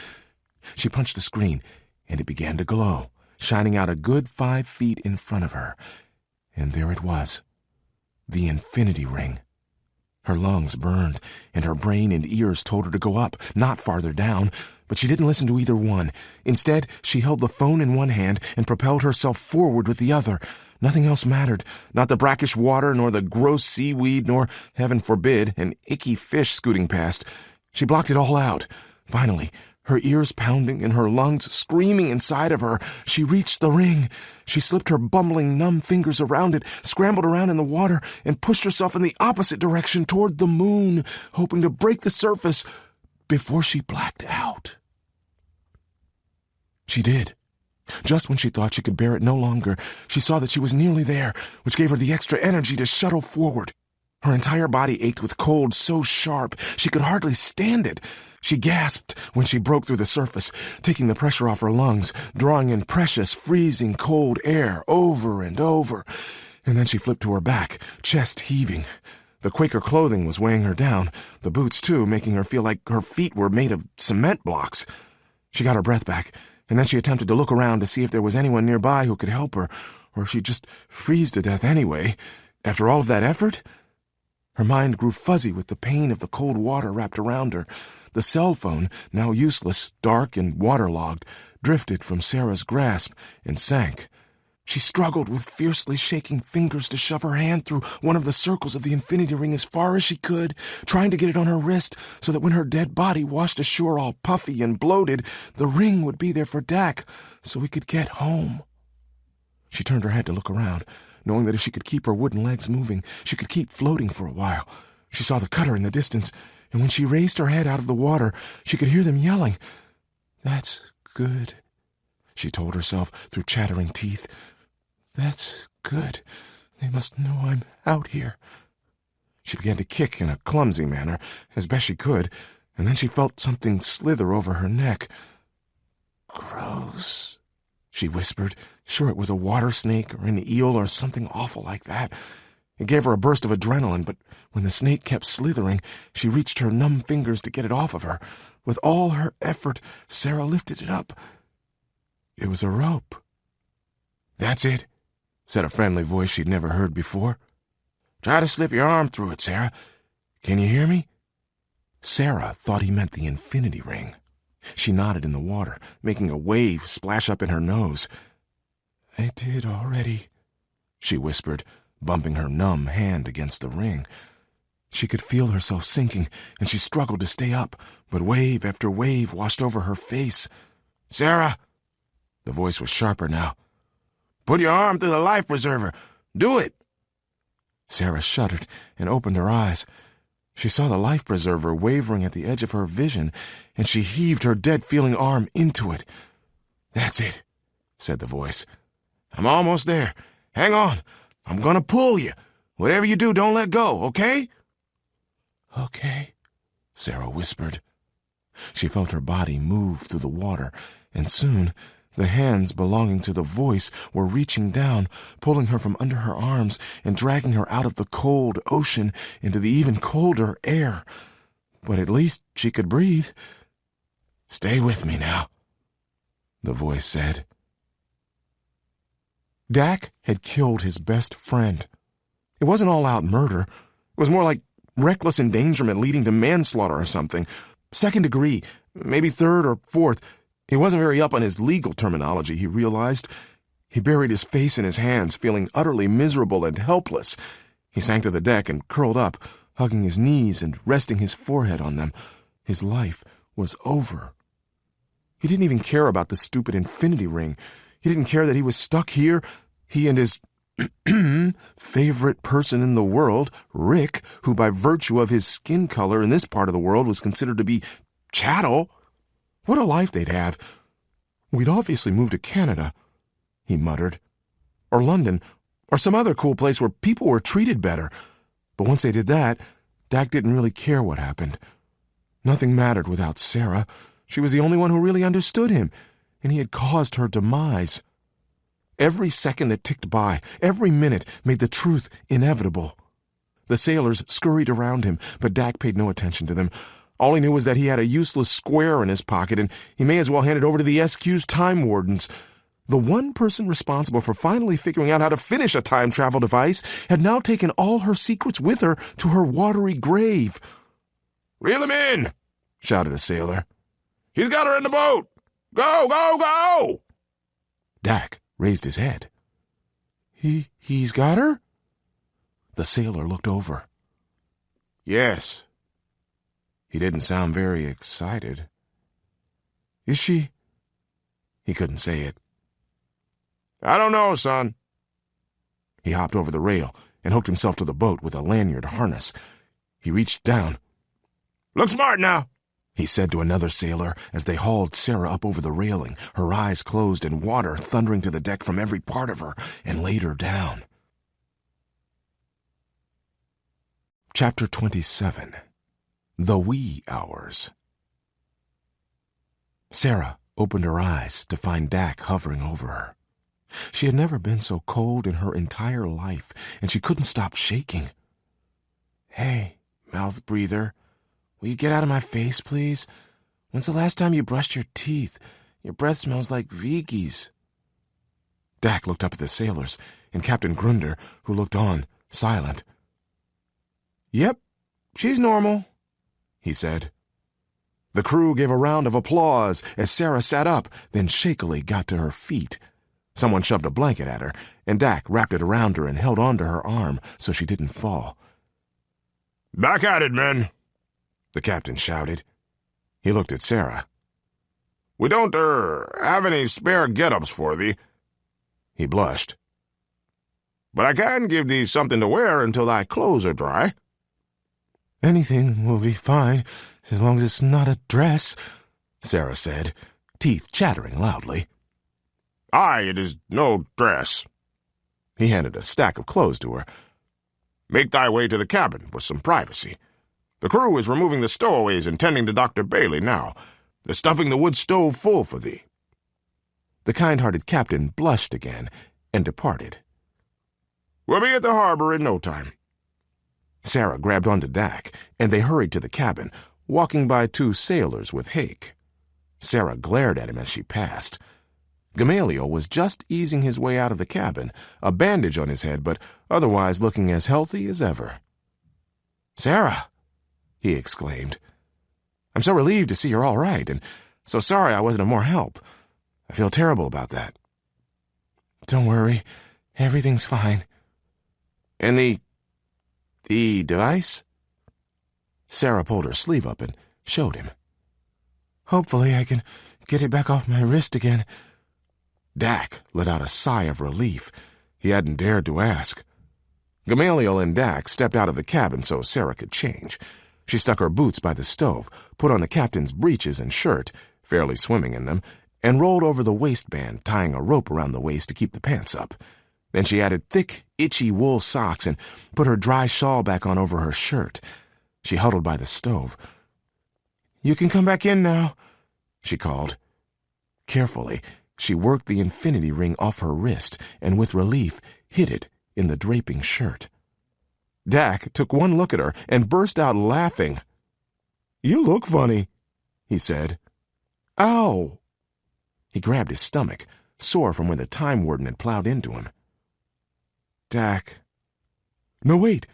She punched the screen, and it began to glow, shining out a good 5 feet in front of her. And there it was, the infinity ring. Her lungs burned, and her brain and ears told her to go up, not farther down, but she didn't listen to either one. Instead, she held the phone in one hand and propelled herself forward with the other. Nothing else mattered, not the brackish water, nor the gross seaweed, nor, heaven forbid, an icky fish scooting past. She blocked it all out. Finally, her ears pounding and her lungs screaming inside of her, she reached the ring. She slipped her bumbling, numb fingers around it, scrambled around in the water, and pushed herself in the opposite direction toward the moon, hoping to break the surface before she blacked out. She did. Just when she thought she could bear it no longer, she saw that she was nearly there, which gave her the extra energy to shuttle forward. Her entire body ached with cold so sharp she could hardly stand it. She gasped when she broke through the surface, taking the pressure off her lungs, drawing in precious, freezing cold air over and over. And then she flipped to her back, chest heaving. The Quaker clothing was weighing her down, the boots too, making her feel like her feet were made of cement blocks. She got her breath back, and then she attempted to look around to see if there was anyone nearby who could help her, or if she'd just freeze to death anyway. After all of that effort? Her mind grew fuzzy with the pain of the cold water wrapped around her. The cell phone, now useless, dark and waterlogged, drifted from Sera's grasp and sank. She struggled with fiercely shaking fingers to shove her hand through one of the circles of the infinity ring as far as she could, trying to get it on her wrist so that when her dead body washed ashore all puffy and bloated, the ring would be there for Dak so he could get home. She turned her head to look around, knowing that if she could keep her wooden legs moving, she could keep floating for a while. She saw the cutter in the distance, and when she raised her head out of the water, she could hear them yelling. "That's good," she told herself through chattering teeth. "That's good. They must know I'm out here." She began to kick in a clumsy manner, as best she could, and then she felt something slither over her neck. "Gross," she whispered, sure it was a water snake or an eel or something awful like that. It gave her a burst of adrenaline, but when the snake kept slithering, she reached her numb fingers to get it off of her. With all her effort, Sera lifted it up. It was a rope. "That's it," said a friendly voice she'd never heard before. "Try to slip your arm through it, Sera. Can you hear me?" Sera thought he meant the infinity ring. She nodded in the water, making a wave splash up in her nose. "I did already," she whispered, bumping her numb hand against the ring. She could feel herself sinking, and she struggled to stay up, but wave after wave washed over her face. "Sera!" The voice was sharper now. "Put your arm through the life preserver. Do it!" Sera shuddered and opened her eyes. She saw the life preserver wavering at the edge of her vision, and she heaved her dead-feeling arm into it. "That's it," said the voice. "I'm almost there. Hang on. I'm gonna pull you. Whatever you do, don't let go, okay?" "Okay," Sera whispered. She felt her body move through the water, and soon the hands belonging to the voice were reaching down, pulling her from under her arms and dragging her out of the cold ocean into the even colder air. But at least she could breathe. "Stay with me now," the voice said. Dak had killed his best friend. It wasn't all-out murder. It was more like reckless endangerment leading to manslaughter or something. Second degree, maybe third or fourth. He wasn't very up on his legal terminology, he realized. He buried his face in his hands, feeling utterly miserable and helpless. He sank to the deck and curled up, hugging his knees and resting his forehead on them. His life was over. He didn't even care about the stupid infinity ring. He didn't care that he was stuck here. He and his favorite person in the world, Rick, who by virtue of his skin color in this part of the world was considered to be chattel. What a life they'd have. We'd obviously move to Canada, he muttered. Or London, or some other cool place where people were treated better. But once they did that, Dak didn't really care what happened. Nothing mattered without Sera. She was the only one who really understood him, and he had caused her demise. Every second that ticked by, every minute, made the truth inevitable. The sailors scurried around him, but Dak paid no attention to them. All he knew was that he had a useless square in his pocket, and he may as well hand it over to the SQ's time wardens. The one person responsible for finally figuring out how to finish a time travel device had now taken all her secrets with her to her watery grave. "Reel him in!" shouted a sailor. "He's got her in the boat! Go, go, go!" Dak raised his head. He's got her?" The sailor looked over. "Yes." He didn't sound very excited. "Is she?" He couldn't say it. "I don't know, son." He hopped over the rail and hooked himself to the boat with a lanyard harness. He reached down. "Look smart now," he said to another sailor as they hauled Sera up over the railing, her eyes closed and water thundering to the deck from every part of her, and laid her down. Chapter 27. The Wee Hours. Sera opened her eyes to find Dak hovering over her. She had never been so cold in her entire life, and she couldn't stop shaking. "Hey, mouth breather, will you get out of my face, please? When's the last time you brushed your teeth? Your breath smells like Vigi's." Dak looked up at the sailors, and Captain Grunder, who looked on, silent. "Yep, she's normal," he said. The crew gave a round of applause as Sera sat up, then shakily got to her feet. Someone shoved a blanket at her, and Dak wrapped it around her and held onto her arm so she didn't fall. "Back at it, men," the captain shouted. He looked at Sera. "We don't, have any spare get-ups for thee." He blushed. "But I can give thee something to wear until thy clothes are dry." "Anything will be fine, as long as it's not a dress," Sera said, teeth chattering loudly. "Aye, it is no dress." He handed a stack of clothes to her. "Make thy way to the cabin for some privacy. The crew is removing the stowaways and tending to Dr. Bailey now. They're stuffing the wood stove full for thee." The kind-hearted captain blushed again and departed. "We'll be at the harbor in no time." Sera grabbed onto Dak, and they hurried to the cabin, walking by two sailors with Hake. Sera glared at him as she passed. Gamaliel was just easing his way out of the cabin, a bandage on his head, but otherwise looking as healthy as ever. "Sera!" he exclaimed. "I'm so relieved to see you're all right, and so sorry I wasn't of more help. I feel terrible about that." "Don't worry. Everything's fine." "And the device?" Sera pulled her sleeve up and showed him. "Hopefully I can get it back off my wrist again." Dak let out a sigh of relief. He hadn't dared to ask. Gamaliel and Dak stepped out of the cabin so Sera could change. She stuck her boots by the stove, put on the captain's breeches and shirt, fairly swimming in them, and rolled over the waistband, tying a rope around the waist to keep the pants up. Then she added thick, itchy wool socks and put her dry shawl back on over her shirt. She huddled by the stove. "You can come back in now," she called. Carefully, she worked the infinity ring off her wrist and with relief hid it in the draping shirt. Dak took one look at her and burst out laughing. "You look funny," he said. "Ow!" He grabbed his stomach, sore from where the time warden had plowed into him. "Dak." "No, wait.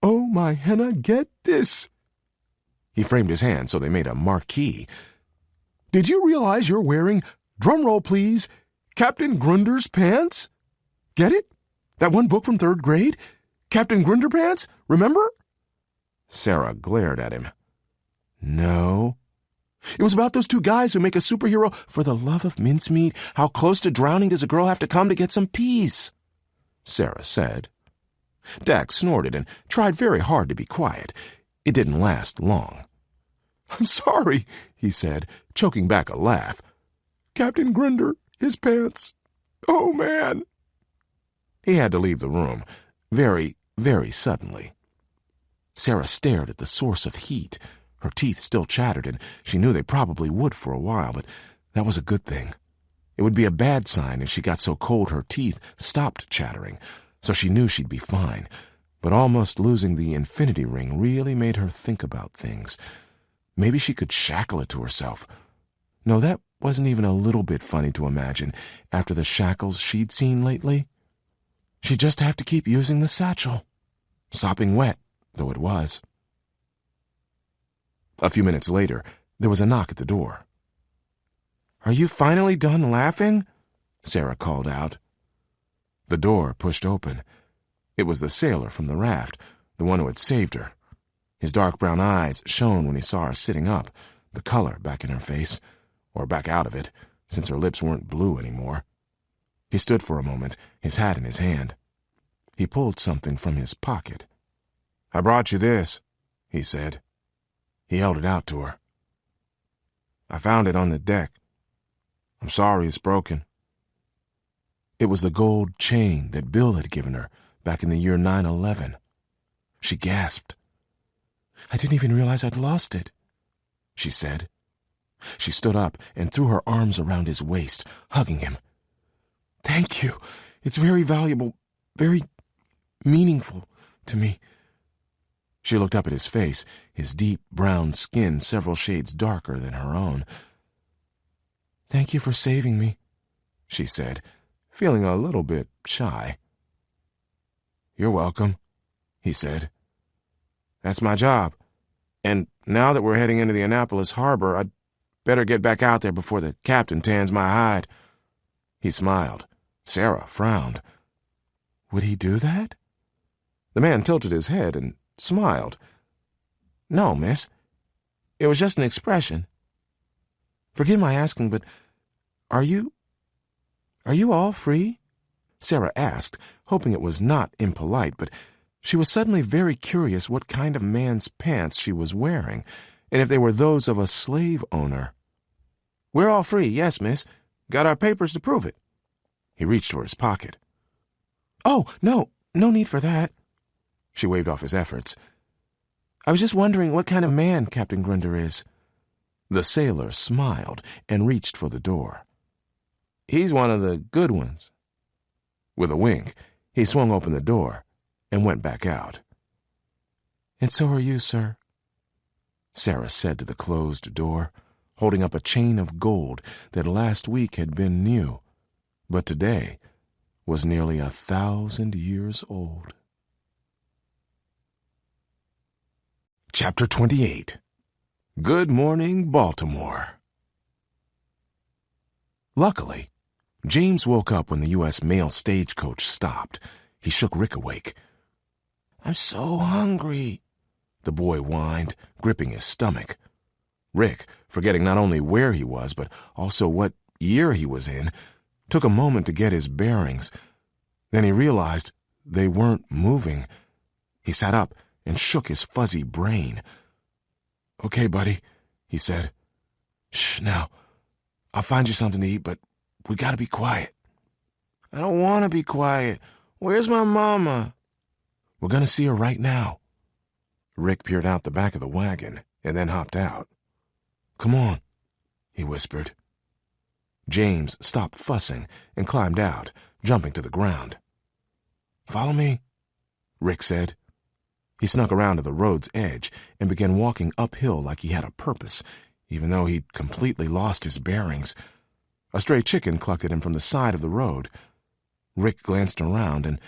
Oh, my henna, get this." He framed his hands so they made a marquee. "Did you realize you're wearing, drumroll please, Captain Grunder's pants? Get it? That one book from 3rd grade? Captain Grunder pants, remember?" Sera glared at him. "No." It was about those two guys who make a superhero. For the love of mincemeat, how close to drowning does a girl have to come to get some peace? Sera said. Dax snorted and tried very hard to be quiet. It didn't last long. I'm sorry, he said, choking back a laugh. Captain Grinder, his pants. Oh, man. He had to leave the room, very, very suddenly. Sera stared at the source of heat. Her teeth still chattered, and she knew they probably would for a while, but that was a good thing. It would be a bad sign if she got so cold her teeth stopped chattering, so she knew she'd be fine. But almost losing the infinity ring really made her think about things. Maybe she could shackle it to herself. No, that wasn't even a little bit funny to imagine after the shackles she'd seen lately. She'd just have to keep using the satchel, sopping wet though it was. A few minutes later, there was a knock at the door. Are you finally done laughing? Sera called out. The door pushed open. It was the sailor from the raft, the one who had saved her. His dark brown eyes shone when he saw her sitting up, the color back in her face, or back out of it, since her lips weren't blue anymore. He stood for a moment, his hat in his hand. He pulled something from his pocket. I brought you this, he said. He held it out to her. I found it on the deck. I'm sorry it's broken. It was the gold chain that Bill had given her back in the year 9/11. She gasped. I didn't even realize I'd lost it, she said. She stood up and threw her arms around his waist, hugging him. Thank you. It's very valuable, very meaningful to me. She looked up at his face, his deep brown skin several shades darker than her own. Thank you for saving me, she said, feeling a little bit shy. You're welcome, he said. That's my job. And now that we're heading into the Annapolis harbor, I'd better get back out there before the captain tans my hide. He smiled. Sera frowned. Would he do that? The man tilted his head and smiled. No, miss. It was just an expression. Forgive my asking, but are you all free? Sera asked, hoping it was not impolite, but she was suddenly very curious what kind of man's pants she was wearing, and if they were those of a slave owner. We're all free, yes, miss. Got our papers to prove it. He reached for his pocket. Oh, no need for that. She waved off his efforts. I was just wondering what kind of man Captain Grinder is. The sailor smiled and reached for the door. He's one of the good ones. With a wink, he swung open the door and went back out. And so are you, sir, Sera said to the closed door, holding up a chain of gold that last week had been new, but today was nearly 1,000 years old. Chapter 28. Good Morning, Baltimore. Luckily, James woke up when the U.S. mail stagecoach stopped. He shook Rick awake. I'm so hungry, the boy whined, gripping his stomach. Rick, forgetting not only where he was, but also what year he was in, took a moment to get his bearings. Then he realized they weren't moving. He sat up and shook his fuzzy brain. Okay, buddy, he said. Shh, now. I'll find you something to eat, but we gotta be quiet. I don't want to be quiet. Where's my mama? We're gonna see her right now. Rick peered out the back of the wagon and then hopped out. Come on, he whispered. James stopped fussing and climbed out, jumping to the ground. Follow me, Rick said. He snuck around to the road's edge and began walking uphill like he had a purpose, even though he'd completely lost his bearings. A stray chicken clucked at him from the side of the road. Rick glanced around and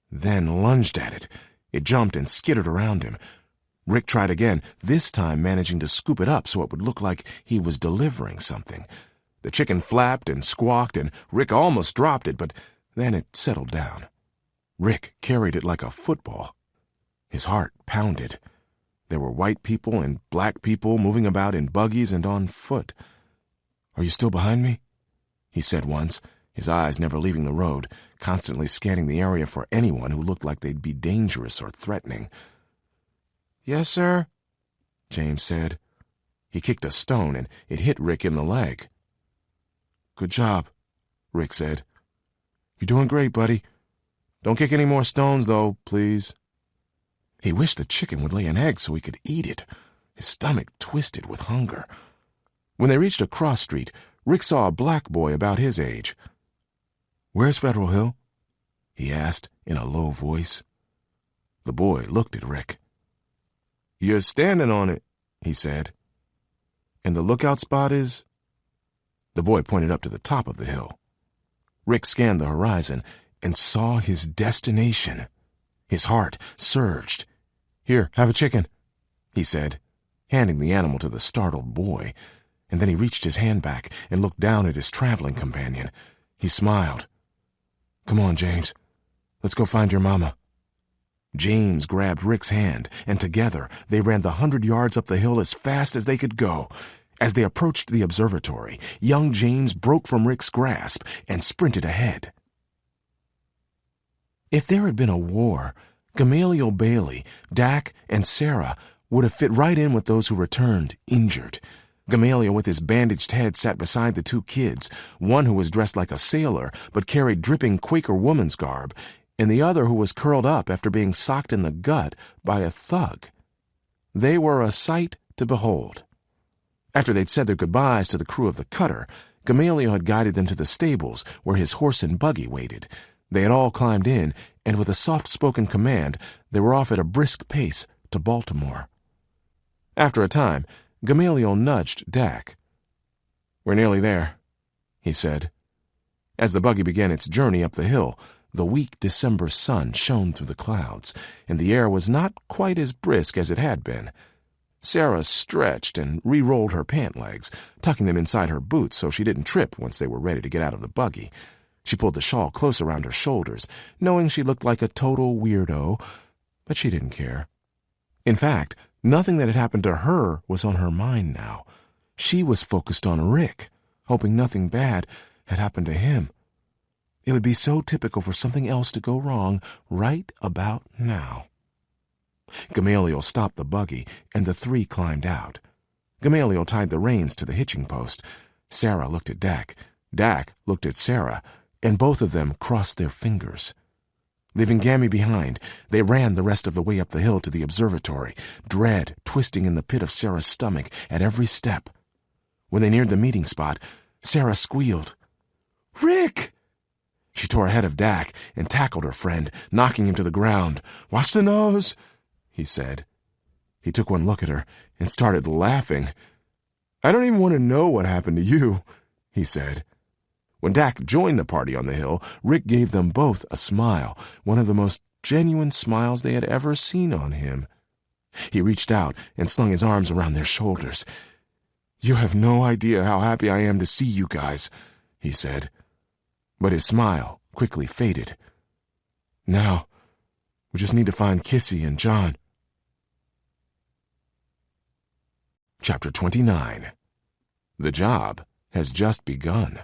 then lunged at it. It jumped and skittered around him. Rick tried again, this time managing to scoop it up so it would look like he was delivering something. The chicken flapped and squawked, and Rick almost dropped it, but then it settled down. Rick carried it like a football. His heart pounded. There were white people and black people moving about in buggies and on foot. "Are you still behind me?" he said once, his eyes never leaving the road, constantly scanning the area for anyone who looked like they'd be dangerous or threatening. "Yes, sir," James said. He kicked a stone, and it hit Rick in the leg. "Good job," Rick said. "You're doing great, buddy. Don't kick any more stones, though, please." He wished the chicken would lay an egg so he could eat it. His stomach twisted with hunger. When they reached a cross street, Rick saw a black boy about his age. "Where's Federal Hill?" he asked in a low voice. The boy looked at Rick. "You're standing on it," he said. "And the lookout spot is?" The boy pointed up to the top of the hill. Rick scanned the horizon and saw his destination. His heart surged. "Here, have a chicken," he said, handing the animal to the startled boy, and then he reached his hand back and looked down at his traveling companion. He smiled. "Come on, James. Let's go find your mama." James grabbed Rick's hand, and together they ran the 100 yards up the hill as fast as they could go. As they approached the observatory, young James broke from Rick's grasp and sprinted ahead. If there had been a war, Gamaliel Bailey, Dak, and Sera would have fit right in with those who returned injured. Gamaliel with his bandaged head sat beside the two kids, one who was dressed like a sailor but carried dripping Quaker woman's garb, and the other who was curled up after being socked in the gut by a thug. They were a sight to behold. After they'd said their goodbyes to the crew of the cutter, Gamaliel had guided them to the stables where his horse and buggy waited. They had all climbed in, and with a soft-spoken command, they were off at a brisk pace to Baltimore. After a time, Gamaliel nudged Dak. "We're nearly there," he said. As the buggy began its journey up the hill, the weak December sun shone through the clouds, and the air was not quite as brisk as it had been. Sera stretched and re-rolled her pant legs, tucking them inside her boots so she didn't trip once they were ready to get out of the buggy. She pulled the shawl close around her shoulders, knowing she looked like a total weirdo, but she didn't care. In fact, nothing that had happened to her was on her mind now. She was focused on Rick, hoping nothing bad had happened to him. It would be so typical for something else to go wrong right about now. Gamaliel stopped the buggy, and the three climbed out. Gamaliel tied the reins to the hitching post. Sera looked at Dak. Dak looked at Sera, and both of them crossed their fingers. Leaving Gammy behind, they ran the rest of the way up the hill to the observatory, dread twisting in the pit of Sera's stomach at every step. When they neared the meeting spot, Sera squealed. "Rick!" She tore ahead of Dak and tackled her friend, knocking him to the ground. "Watch the nose," he said. He took one look at her and started laughing. "I don't even want to know what happened to you," he said. When Dak joined the party on the hill, Rick gave them both a smile, one of the most genuine smiles they had ever seen on him. He reached out and slung his arms around their shoulders. "You have no idea how happy I am to see you guys," he said. But his smile quickly faded. "Now, we just need to find Xxiii and John." Chapter 29. The job has just begun.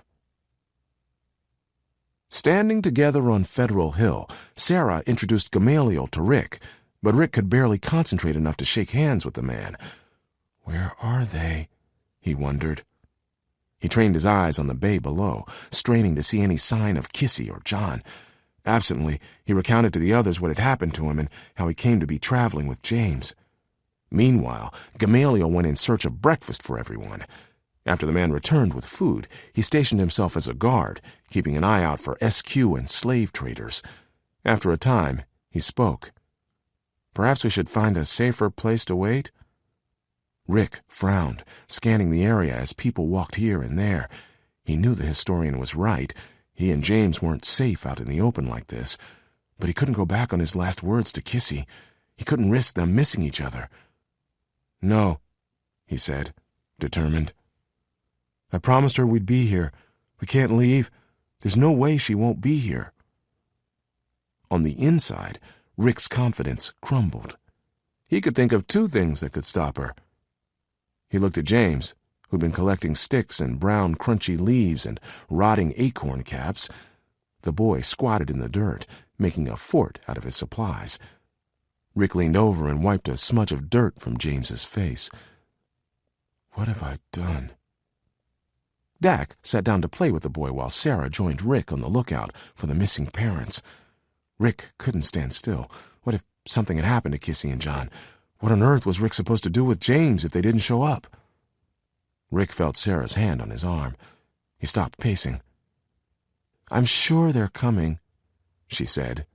Standing together on Federal Hill, Sera introduced Gamaliel to Rick, but Rick could barely concentrate enough to shake hands with the man. Where are they? He wondered. He trained his eyes on the bay below, straining to see any sign of Xxiii or John. Absently, he recounted to the others what had happened to him and how he came to be traveling with James. Meanwhile, Gamaliel went in search of breakfast for everyone. After the man returned with food, he stationed himself as a guard, keeping an eye out for SQ and slave traders. After a time, he spoke. "Perhaps we should find a safer place to wait?" Rick frowned, scanning the area as people walked here and there. He knew the historian was right. He and James weren't safe out in the open like this. But he couldn't go back on his last words to Xxiii. He couldn't risk them missing each other. "No," he said, determined. "I promised her we'd be here. We can't leave. There's no way she won't be here." On the inside, Rick's confidence crumbled. He could think of 2 things that could stop her. He looked at James, who'd been collecting sticks and brown crunchy leaves and rotting acorn caps. The boy squatted in the dirt, making a fort out of his supplies. Rick leaned over and wiped a smudge of dirt from James's face. What have I done? Dak sat down to play with the boy while Sera joined Rick on the lookout for the missing parents. Rick couldn't stand still. What if something had happened to Kissy and John? What on earth was Rick supposed to do with James if they didn't show up? Rick felt Sera's hand on his arm. He stopped pacing. "I'm sure they're coming," she said.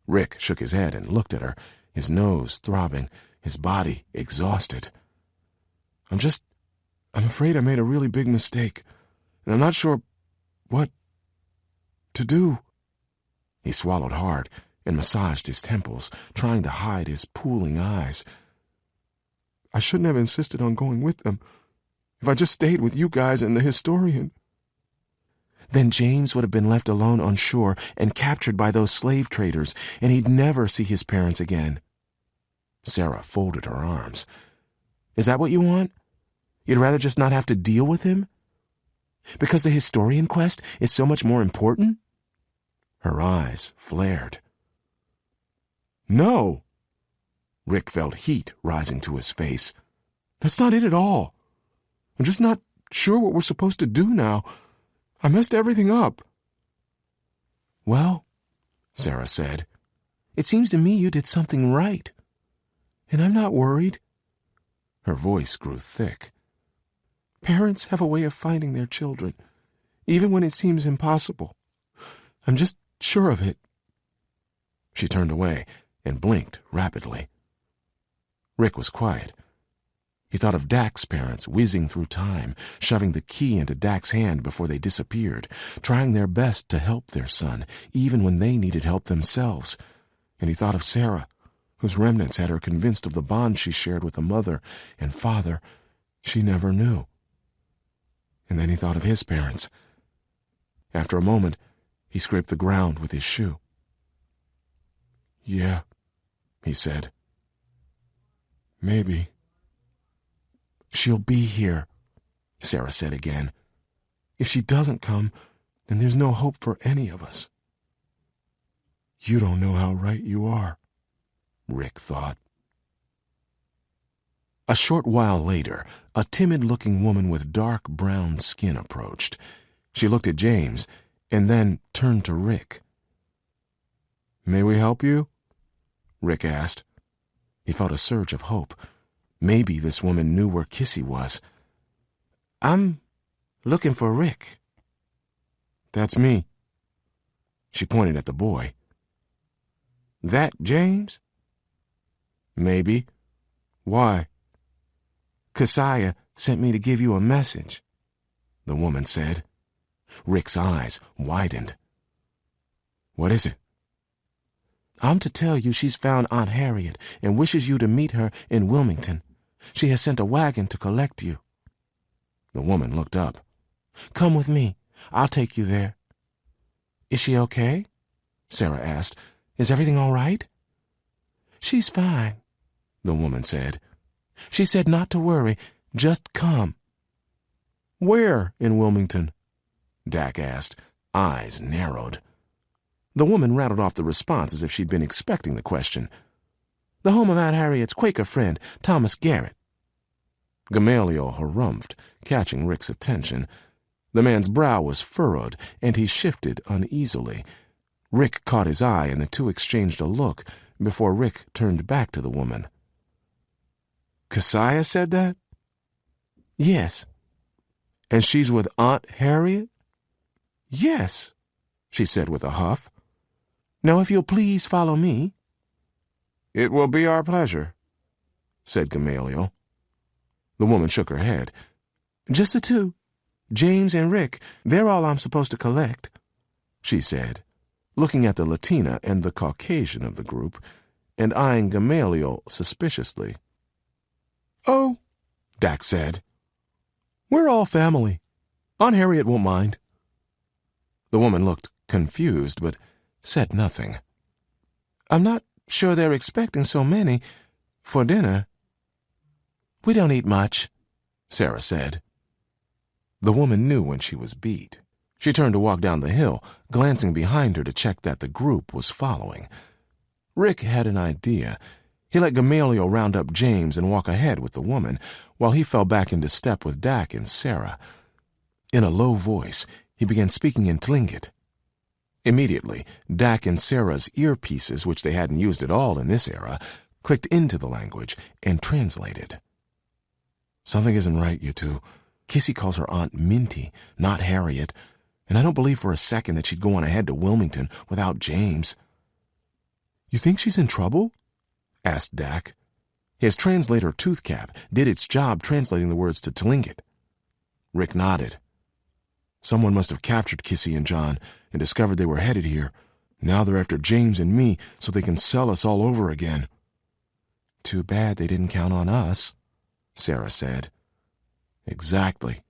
Rick shook his head and looked at her, his nose throbbing, his body exhausted. I'm afraid I made a really big mistake, and I'm not sure what to do." He swallowed hard and massaged his temples, trying to hide his pooling eyes. "I shouldn't have insisted on going with them. If I just stayed with you guys and the historian." Then James would have been left alone on shore and captured by those slave traders, and he'd never see his parents again. Sera folded her arms. "Is that what you want? You'd rather just not have to deal with him? Because the historian quest is so much more important?" Her eyes flared. "No." Rick felt heat rising to his face. "That's not it at all. I'm just not sure what we're supposed to do now. I messed everything up." "Well," Sera said, "it seems to me you did something right. And I'm not worried." Her voice grew thick. "Parents have a way of finding their children, even when it seems impossible. I'm just sure of it." She turned away and blinked rapidly. Rick was quiet. He thought of Dak's parents whizzing through time, shoving the key into Dak's hand before they disappeared, trying their best to help their son, even when they needed help themselves. And he thought of Sera, whose remnants had her convinced of the bond she shared with a mother and father she never knew. And then he thought of his parents. After a moment, he scraped the ground with his shoe. "Yeah," he said. "Maybe." "She'll be here," Sera said again. "If she doesn't come, then there's no hope for any of us." "You don't know how right you are," Rick thought. A short while later, a timid-looking woman with dark brown skin approached. She looked at James and then turned to Rick. "May we help you?" Rick asked. He felt a surge of hope. Maybe this woman knew where Kissy was. "I'm looking for Rick." "That's me." She pointed at the boy. "That James?" "Maybe. Why?" "Xxiii sent me to give you a message," the woman said. Rick's eyes widened. "What is it?" "I'm to tell you she's found Aunt Harriet and wishes you to meet her in Wilmington. She has sent a wagon to collect you." The woman looked up. "Come with me. I'll take you there." "Is she okay?" Sera asked. "Is everything all right?" "She's fine," the woman said. "She said not to worry, just come." "Where in Wilmington?" Dak asked, eyes narrowed. The woman rattled off the response as if she'd been expecting the question. "The home of Aunt Harriet's Quaker friend, Thomas Garrett." Gamaliel harumphed, catching Rick's attention. The man's brow was furrowed, and he shifted uneasily. Rick caught his eye, and the two exchanged a look before Rick turned back to the woman. "Xxiii said that?" "Yes." "And she's with Aunt Harriet?" "Yes," she said with a huff. "Now, if you'll please follow me." "It will be our pleasure," said Gamaliel. The woman shook her head. "Just the two. James and Rick, they're all I'm supposed to collect," she said, looking at the Latina and the Caucasian of the group, and eyeing Gamaliel suspiciously. "Oh," Dak said. "We're all family. Aunt Harriet won't mind." The woman looked confused, but said nothing. "I'm not sure they're expecting so many. For dinner? We don't eat much, Sera said. The woman knew when she was beat. She turned to walk down the hill, glancing behind her to check that the group was following. Rick had an idea. He let Gamaliel round up James and walk ahead with the woman, while he fell back into step with Dak and Sera. In a low voice, he began speaking in Tlingit. Immediately, Dak and Sera's earpieces, which they hadn't used at all in this era, clicked into the language and translated. Something isn't right, you two. Kissy calls her aunt Minty, not Harriet, and I don't believe for a second that she'd go on ahead to Wilmington without James. You think she's in trouble? Asked Dak. His translator toothcap did its job translating the words to Tlingit. Rick nodded. Someone must have captured Kissy and John and discovered they were headed here. Now they're after James and me so they can sell us all over again. Too bad they didn't count on us, Sera said. Exactly,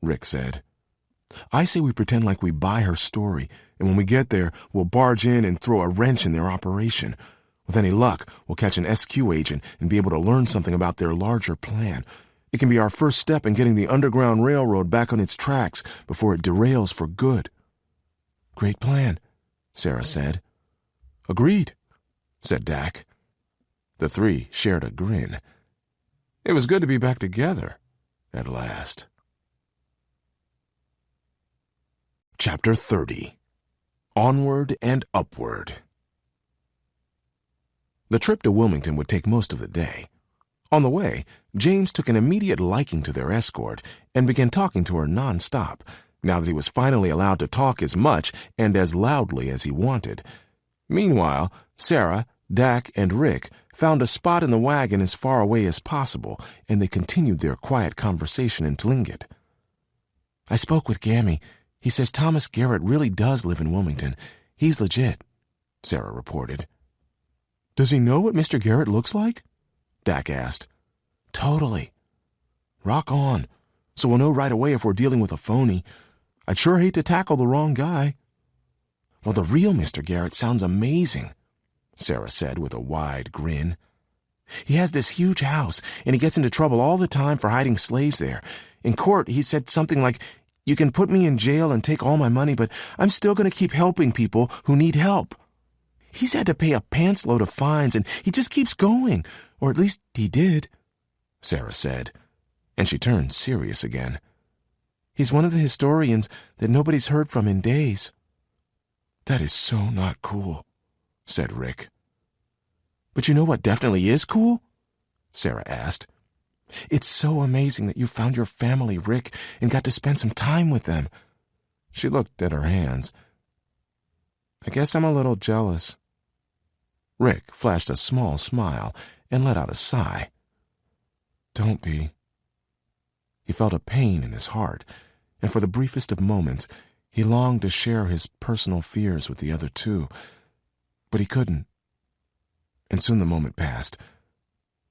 Rick said. I say we pretend like we buy her story, and when we get there, we'll barge in and throw a wrench in their operation. With any luck, we'll catch an SQ agent and be able to learn something about their larger plan. It can be our first step in getting the Underground Railroad back on its tracks before it derails for good. Great plan, Sera said. Agreed, said Dak. The three shared a grin. It was good to be back together, at last. Chapter 30. Onward and Upward. The trip to Wilmington would take most of the day. On the way, James took an immediate liking to their escort and began talking to her nonstop, now that he was finally allowed to talk as much and as loudly as he wanted. Meanwhile, Sera, Dak, and Rick found a spot in the wagon as far away as possible, and they continued their quiet conversation in Tlingit. I spoke with Gammy. He says Thomas Garrett really does live in Wilmington. He's legit, Sera reported. Does he know what Mr. Garrett looks like? Dak asked. Totally. Rock on, so we'll know right away if we're dealing with a phony. I'd sure hate to tackle the wrong guy. Well, the real Mr. Garrett sounds amazing, Sera said with a wide grin. He has this huge house, and he gets into trouble all the time for hiding slaves there. In court, he said something like, you can put me in jail and take all my money, but I'm still going to keep helping people who need help. He's had to pay a pants-load of fines, and he just keeps going, or at least he did, Sera said, and she turned serious again. He's one of the historians that nobody's heard from in days. That is so not cool, said Rick. But you know what definitely is cool? Sera asked. It's so amazing that you found your family, Rick, and got to spend some time with them. She looked at her hands. I guess I'm a little jealous. Rick flashed a small smile and let out a sigh. Don't be. He felt a pain in his heart, and for the briefest of moments, he longed to share his personal fears with the other two, but he couldn't. And soon the moment passed,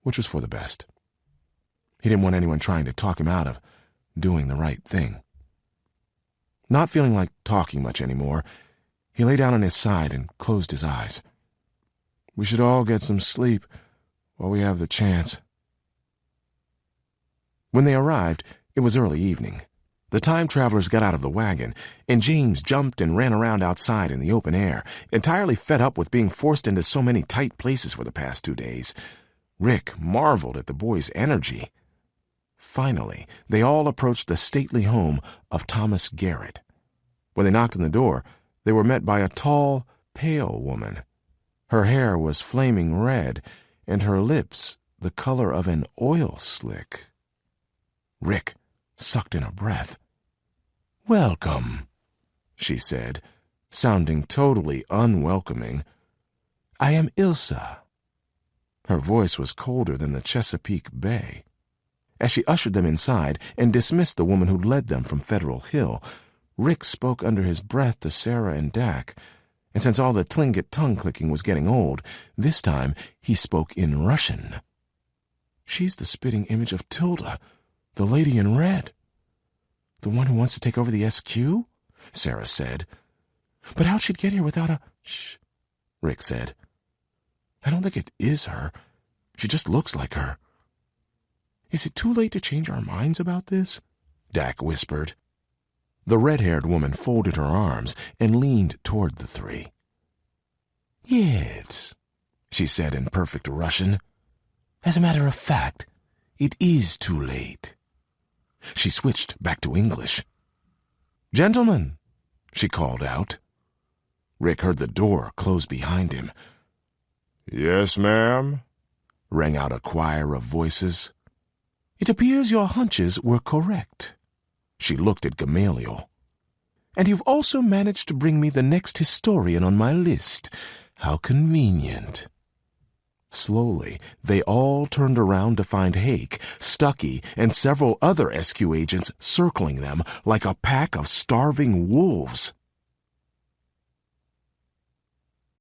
which was for the best. He didn't want anyone trying to talk him out of doing the right thing. Not feeling like talking much anymore, he lay down on his side and closed his eyes. We should all get some sleep while we have the chance. When they arrived, it was early evening. The time travelers got out of the wagon, and James jumped and ran around outside in the open air, entirely fed up with being forced into so many tight places for the past 2 days. Rick marveled at the boy's energy. Finally, they all approached the stately home of Thomas Garrett. When they knocked on the door, they were met by a tall, pale woman. Her hair was flaming red, and her lips the color of an oil slick. Rick sucked in a breath. Welcome, she said, sounding totally unwelcoming. I am Ilsa. Her voice was colder than the Chesapeake Bay. As she ushered them inside and dismissed the woman who'd led them from Federal Hill, Rick spoke under his breath to Sera and Dak, and since all the Tlingit tongue-clicking was getting old, this time he spoke in Russian. She's the spitting image of Tilda, the lady in red. The one who wants to take over the SQ? Sera said. But how'd she get here without a... Shh, Rick said. I don't think it is her. She just looks like her. Is it too late to change our minds about this? Dak whispered. The red-haired woman folded her arms and leaned toward the three. Yes, she said in perfect Russian. As a matter of fact, it is too late. She switched back to English. Gentlemen, she called out. Rick heard the door close behind him. Yes, ma'am, rang out a choir of voices. It appears your hunches were correct. She looked at Gamaliel. And you've also managed to bring me the next historian on my list. How convenient. Slowly, they all turned around to find Hake, Stucky, and several other SQ agents circling them like a pack of starving wolves.